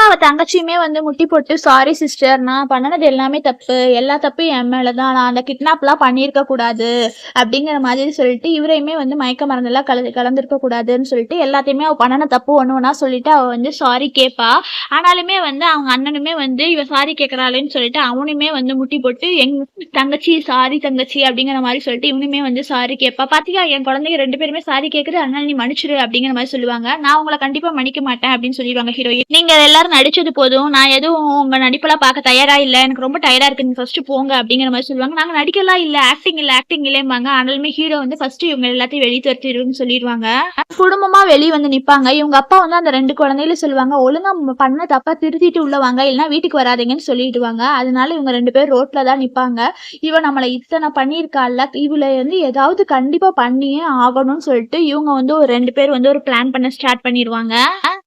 [SPEAKER 1] அவ தங்கச்சியுமே வந்து முட்டி போட்டு சாரி சிஸ்டர் நான் பண்ணுனது எல்லாமே தப்பு. எல்லா தப்பும் என் மேல தான். நான் அந்த கிட்னாப்லாம் பண்ணியிருக்க கூடாது. அப்படிங்கிற மாதிரி சொல்லிட்டு இவரையுமே வந்து மயக்க மருந்தெல்லாம் கலந்துருக்க கூடாதுன்னு சொல்லிட்டு எல்லாத்தையுமே அவ பண்ணன தப்பு ஒண்ணு ஒண்ணா சொல்லிட்டு அவ வந்து சாரி கேட்பா. ஆனாலுமே வந்து அவங்க அண்ணனுமே வந்து இவ சாரி கேட்கறாளேன்னு சொல்லிட்டு அவனுமே வந்து முட்டி போட்டு எங்க தங்கச்சி சாரி தங்கச்சி அப்படிங்கிற மாதிரி சொல்லிட்டு இவனுமே வந்து சாரி கேட்பா. பாத்தியா என் குழந்தைங்க 2 பேருமே சாரி கேக்குது அதனால நீ மன்னிச்சிரு அப்படிங்கிற மாதிரி சொல்லுவாங்க. நான் உங்களை கண்டிப்பா மன்னிக்க மாட்டேன் அப்படின்னு சொல்லிடுவாங்க ஹீரோயின். நீங்க எல்லாரும் நடிச்சது போதும். நான் எதுவும் உங்க நடிப்பெல்லாம் பார்க்க தயாரா இல்ல. எனக்கு ரொம்ப டயர்டா இருக்கு. நீங்க ஃபர்ஸ்ட் போங்க அப்படிங்கிற மாதிரி சொல்லுவாங்க. நாங்க நடிக்கலாம் இல்ல ஆக்டிங் இல்லம்பாங்க. ஆனாலுமே ஹீரோ வந்து ஃபர்ஸ்ட் இவங்க எல்லாத்தையும் வெளியே துரத்திடுன்னு சொல்லிடுவாங்க. குடும்பமா வெளியே வந்து நிப்பாங்க. இவங்க அப்பா வந்து அந்த 2 குழந்தைகளும் சொல்லுவாங்க ஒழுங்கா பண்ண தப்பா திருத்திட்டு உள்ள வாங்க இல்லைன்னா வீட்டுக்கு வராதீங்கன்னு சொல்லிடுவாங்க. அதனால இவங்க 2 பேரும் ரோட்ல தான் நிப்பாங்க. இவ நம்மள இத்தனை பண்ணியிருக்கால இவள வந்து ஏதாவது கண்டிப்பா பண்ணியே ஆகணும்னு சொல்லிட்டு இவங்க வந்து ஒரு 2 பேர் வந்து ஒரு பிளான் பண்ண ஸ்டார்ட் பண்ணிடுவாங்க.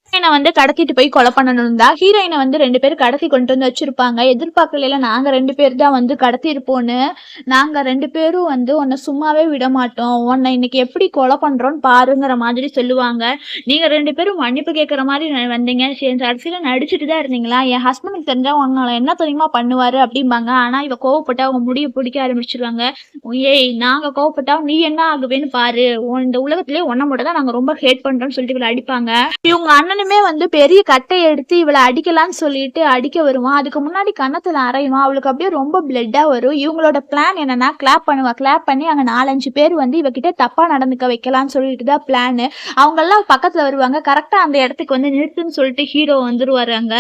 [SPEAKER 1] ஹீரோயினை வந்து கடத்திட்டு போய் கொலை பண்ணணும் தான் ஹீரோயினை வந்து 2 பேர் கடத்தி கொண்டு வந்து வச்சிருப்பாங்க. எதிர்பார்க்கல நாங்க 2 பேர் தான் வந்து கடத்தி இருப்போம்னு. நாங்க 2 பேரும் வந்து உன்னை சும்மாவே விட மாட்டோம். உன்னை இன்னைக்கு எப்படி கொலை பண்றோம்னு பாருங்கிற மாதிரி சொல்லுவாங்க. நீங்க 2 பேரும் மன்னிப்பு கேட்கற மாதிரி வந்தீங்க. சரி கடைசியில நடிச்சுட்டு தான் இருந்தீங்களா? என் ஹஸ்பண்டுக்கு தெரிஞ்சா உங்களை என்ன தெரியுமா பண்ணுவாரு அப்படிம்பாங்க. ஆனா இவ கோவப்பட்டு அவங்க முடிய பிடிக்க ஆரம்பிச்சிருவாங்க. ஏய் நாங்க கோவப்பட்டா நீ என்ன ஆகுவேன்னு பாரு. இந்த உலகத்திலேயே ஒன்ன மட்டும் தான் நாங்க ரொம்ப ஹேட் பண்றோம்னு சொல்லிட்டு இவளை அடிப்பாங்க. இவங்க அண்ணனுமே வந்து பெரிய கட்டையை எடுத்து இவளை அடிக்கலான்னு சொல்லிட்டு அடிக்க வருவான். அதுக்கு முன்னாடி கன்னத்துல அரைவான். அவளுக்கு அப்படியே ரொம்ப பிளட்டா வரும். இவங்களோட பிளான் என்னன்னா கிளாப் பண்ணுவா. கிளாப் பண்ணி அங்க 4-5 பேர் வந்து இவகிட்ட தப்பா நடந்துக்க வைக்கலாம்னு சொல்லிட்டு தான் பிளான். அவங்க எல்லாம் பக்கத்துல வருவாங்க. கரெக்டா அந்த இடத்துக்கு வந்து நிறுத்துன்னு சொல்லிட்டு ஹீரோ வந்துருவாரு. அங்க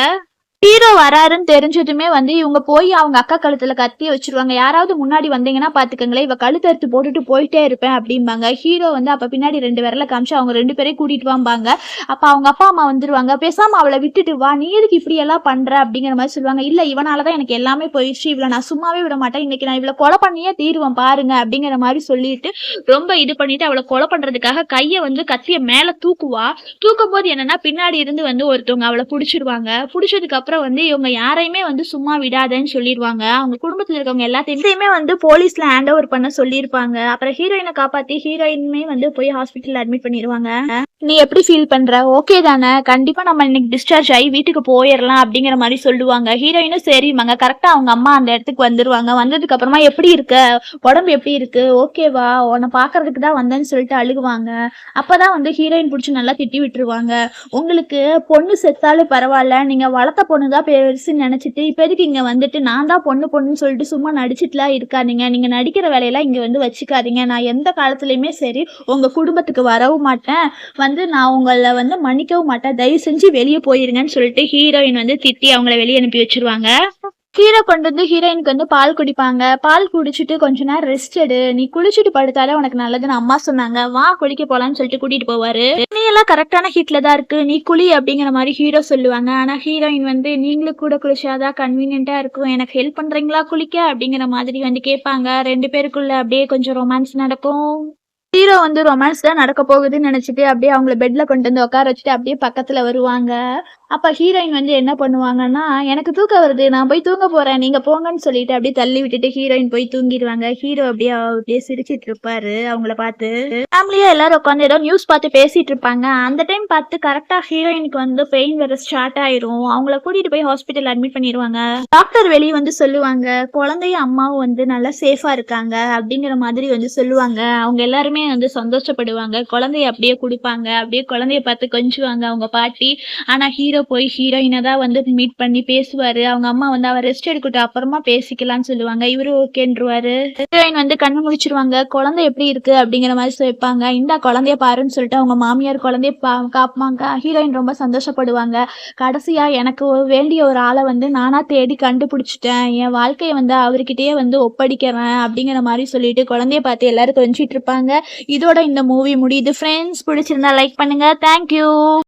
[SPEAKER 1] ஹீரோ வராருன்னு தெரிஞ்சதுமே வந்து இவங்க போய் அவங்க அக்கா கழுத்துல கத்தி வச்சிருவாங்க. யாராவது முன்னாடி வந்தீங்கன்னா பாத்துக்கங்களேன் இவ கழுத்தறுத்து போட்டுட்டு போயிட்டே இருப்பேன் அப்படிம்பாங்க. ஹீரோ வந்து அப்ப பின்னாடி 2 விரல காமிச்சு அவங்க 2 பேரையும் கூட்டிட்டு வாம்பாங்க. அப்ப அவங்க அப்பா அம்மா வந்துருவாங்க. பேசாம அவளை விட்டுட்டு வா நீ எதுக்கு இப்படி எல்லாம் பண்ற அப்படிங்கிற மாதிரி சொல்லுவாங்க. இல்ல இவனாலதான் எனக்கு எல்லாமே போயிடுச்சு. இவளை நான் சும்மாவே விட மாட்டேன். இன்னைக்கு நான் இவளை கொலை பண்ணியே தீருவேன் பாருங்க அப்படிங்கிற மாதிரி சொல்லிட்டு ரொம்ப இது பண்ணிட்டு அவளை கொலை பண்றதுக்காக கையை வந்து கத்திய மேல தூக்குவா. தூக்கும் போது என்னன்னா பின்னாடி இருந்து வந்து ஒருத்தவங்க அவளை புடிச்சிருவாங்க. புடிச்சதுக்கு அப்புறம் வந்து இவங்க யாரையுமே வந்து சும்மா விடாதன்னு சொல்லிடுவாங்க. அவங்க குடும்பத்துல இருக்கவங்க எல்லாத்தையுமே வந்து போலீஸ்ல ஹேண்ட் ஓவர் பண்ண சொல்லியிருப்பாங்க. அப்புறம் ஹீரோயினை காப்பாத்தி ஹீரோயினுமே வந்து போய் ஹாஸ்பிட்டல் அட்மிட் பண்ணிடுவாங்க. நீ எப்படி ஃபீல் பண்ற? ஓகே தானே? கண்டிப்பா நம்ம இன்னைக்கு டிஸ்சார்ஜ் ஆகி வீட்டுக்கு போயிடலாம் அப்படிங்கிற மாதிரி சொல்லுவாங்க. ஹீரோயினும் சரிம்பாங்க. கரெக்டா அவங்க அம்மா அந்த இடத்துக்கு வந்துருவாங்க. வந்ததுக்கு அப்புறமா எப்படி இருக்க? உடம்பு எப்படி இருக்கு? ஓகேவா? உன்னை பாக்குறதுக்கு தான் வந்தேன்னு சொல்லிட்டு அழுகுவாங்க. அப்பதான் வந்து ஹீரோயின் பிடிச்சி நல்லா திட்டி விட்டுருவாங்க. உங்களுக்கு பொண்ணு செத்தாலும் பரவாயில்ல. நீங்க வளர்த்த பொண்ணுதான் பெருசுன்னு நினைச்சிட்டு இப்ப எதுக்கு இங்க வந்துட்டு நான் தான் பொண்ணுன்னு சொல்லிட்டு சும்மா நடிச்சிட்டுலாம் இருக்காதீங்க. நீங்க நடிக்கிற வேலையெல்லாம் இங்க வந்து வச்சுக்காதீங்க. நான் எந்த காலத்துலயுமே சரி உங்க குடும்பத்துக்கு வரவும் மாட்டேன். வந்து நான் உங்களை வந்து மன்னிக்கவும் மாட்டேன். தயவு செஞ்சு வெளியே போயிருங்கன்னு சொல்லிட்டு ஹீரோயின் வந்து திட்டி அவங்கள வெளியே அனுப்பி வச்சிருவாங்க. ஹீரோ கொண்டு வந்து ஹீரோயினுக்கு வந்து பால் குடிப்பாங்க. பால் குடிச்சிட்டு கொஞ்ச நேரம் ரெஸ்ட் எடு. நீ குளிச்சுட்டு படுத்தாலே உனக்கு நல்லதுன்னு அம்மா சொன்னாங்க. வா குளிக்க போலான்னு சொல்லிட்டு கூட்டிட்டு போவாரு. நீ எல்லாம் கரெக்டான ஹீட்ல தான் இருக்கு. நீ குளி அப்படிங்கிற மாதிரி ஹீரோ சொல்லுவாங்க. ஆனா ஹீரோயின் வந்து நீங்களும் கூட குளிச்சாதான் கன்வீனியன்ட்டா இருக்கும். எனக்கு ஹெல்ப் பண்றீங்களா குளிக்க அப்படிங்கிற மாதிரி வந்து கேட்பாங்க. 2 பேருக்குள்ள அப்படியே கொஞ்சம் ரொமான்ஸ் நடக்கும். ஹீரோ வந்து ரொமான்ஸ் தான் நடக்க போகுதுன்னு நினைச்சிட்டு அப்படியே அவங்கள பெட்ல கொண்டு வந்து உட்கார வச்சுட்டு அப்படியே பக்கத்துல வருவாங்க. அப்ப ஹீரோயின் வந்து என்ன பண்ணுவாங்கன்னா எனக்கு தூக்கம் வருது நான் போய் தூங்க போறேன் நீங்க போங்கன்னு சொல்லிட்டு அப்படியே தள்ளி விட்டுட்டு ஹீரோயின் போய் தூங்கிடுவாங்க. ஹீரோ அப்படியே சிரிச்சிட்டு இருப்பாரு அவங்கள பார்த்து. ஃபேமிலியா எல்லாரும் உட்காந்து ஏதோ நியூஸ் பார்த்து பேசிட்டு இருப்பாங்க. அந்த டைம் பார்த்து கரெக்டா ஹீரோயினுக்கு வந்து பெயின் வர ஸ்டார்ட் ஆயிரும். அவங்கள கூட்டிட்டு போய் ஹாஸ்பிட்டல் அட்மிட் பண்ணிடுவாங்க. டாக்டர் வெளியே வந்து சொல்லுவாங்க குழந்தையும் அம்மாவும் வந்து நல்லா சேஃபா இருக்காங்க அப்படிங்கிற மாதிரி வந்து சொல்லுவாங்க. அவங்க எல்லாருமே வந்து சந்தோஷப்படுவாங்க. குழந்தைய அப்படியே குடிப்பாங்க. அப்படியே குழந்தைய பார்த்து கொஞ்சுவாங்க அவங்க பாட்டி. ஆனா ஹீரோ போய் ஹீரோயினை தான் வந்து மீட் பண்ணி பேசுவாரு. அவங்க அம்மா வந்து அவ ரெஸ்ட் எடுக்கட்டும் அப்புறமா பேசிக்கலாம்னு சொல்லுவாங்க. இவரு ஓகேன்றுவாரு. ஹீரோயின் வந்து கண்ணு முடிச்சிருவாங்க. குழந்தை எப்படி இருக்கு அப்படிங்கிற மாதிரி சொல்லிப்பாங்க. இந்த குழந்தைய பாருன்னு சொல்லிட்டு அவங்க மாமியார் குழந்தைய காப்பாங்க. ஹீரோயின் ரொம்ப சந்தோஷப்படுவாங்க. கடைசியா எனக்கு வேண்டிய ஒரு ஆளை வந்து நானா தேடி கண்டுபிடிச்சிட்டேன். என் வாழ்க்கையை வந்து அவர்கிட்டயே வந்து ஒப்படைக்கிறேன் அப்படிங்கிற மாதிரி சொல்லிட்டு குழந்தைய பார்த்து எல்லாரும் கொஞ்சிட்டு இருப்பாங்க. இதோட இந்த மூவி முடியுது ஃப்ரெண்ட்ஸ். பிடிச்சிருந்தா லைக் பண்ணுங்க. தேங்க்யூ.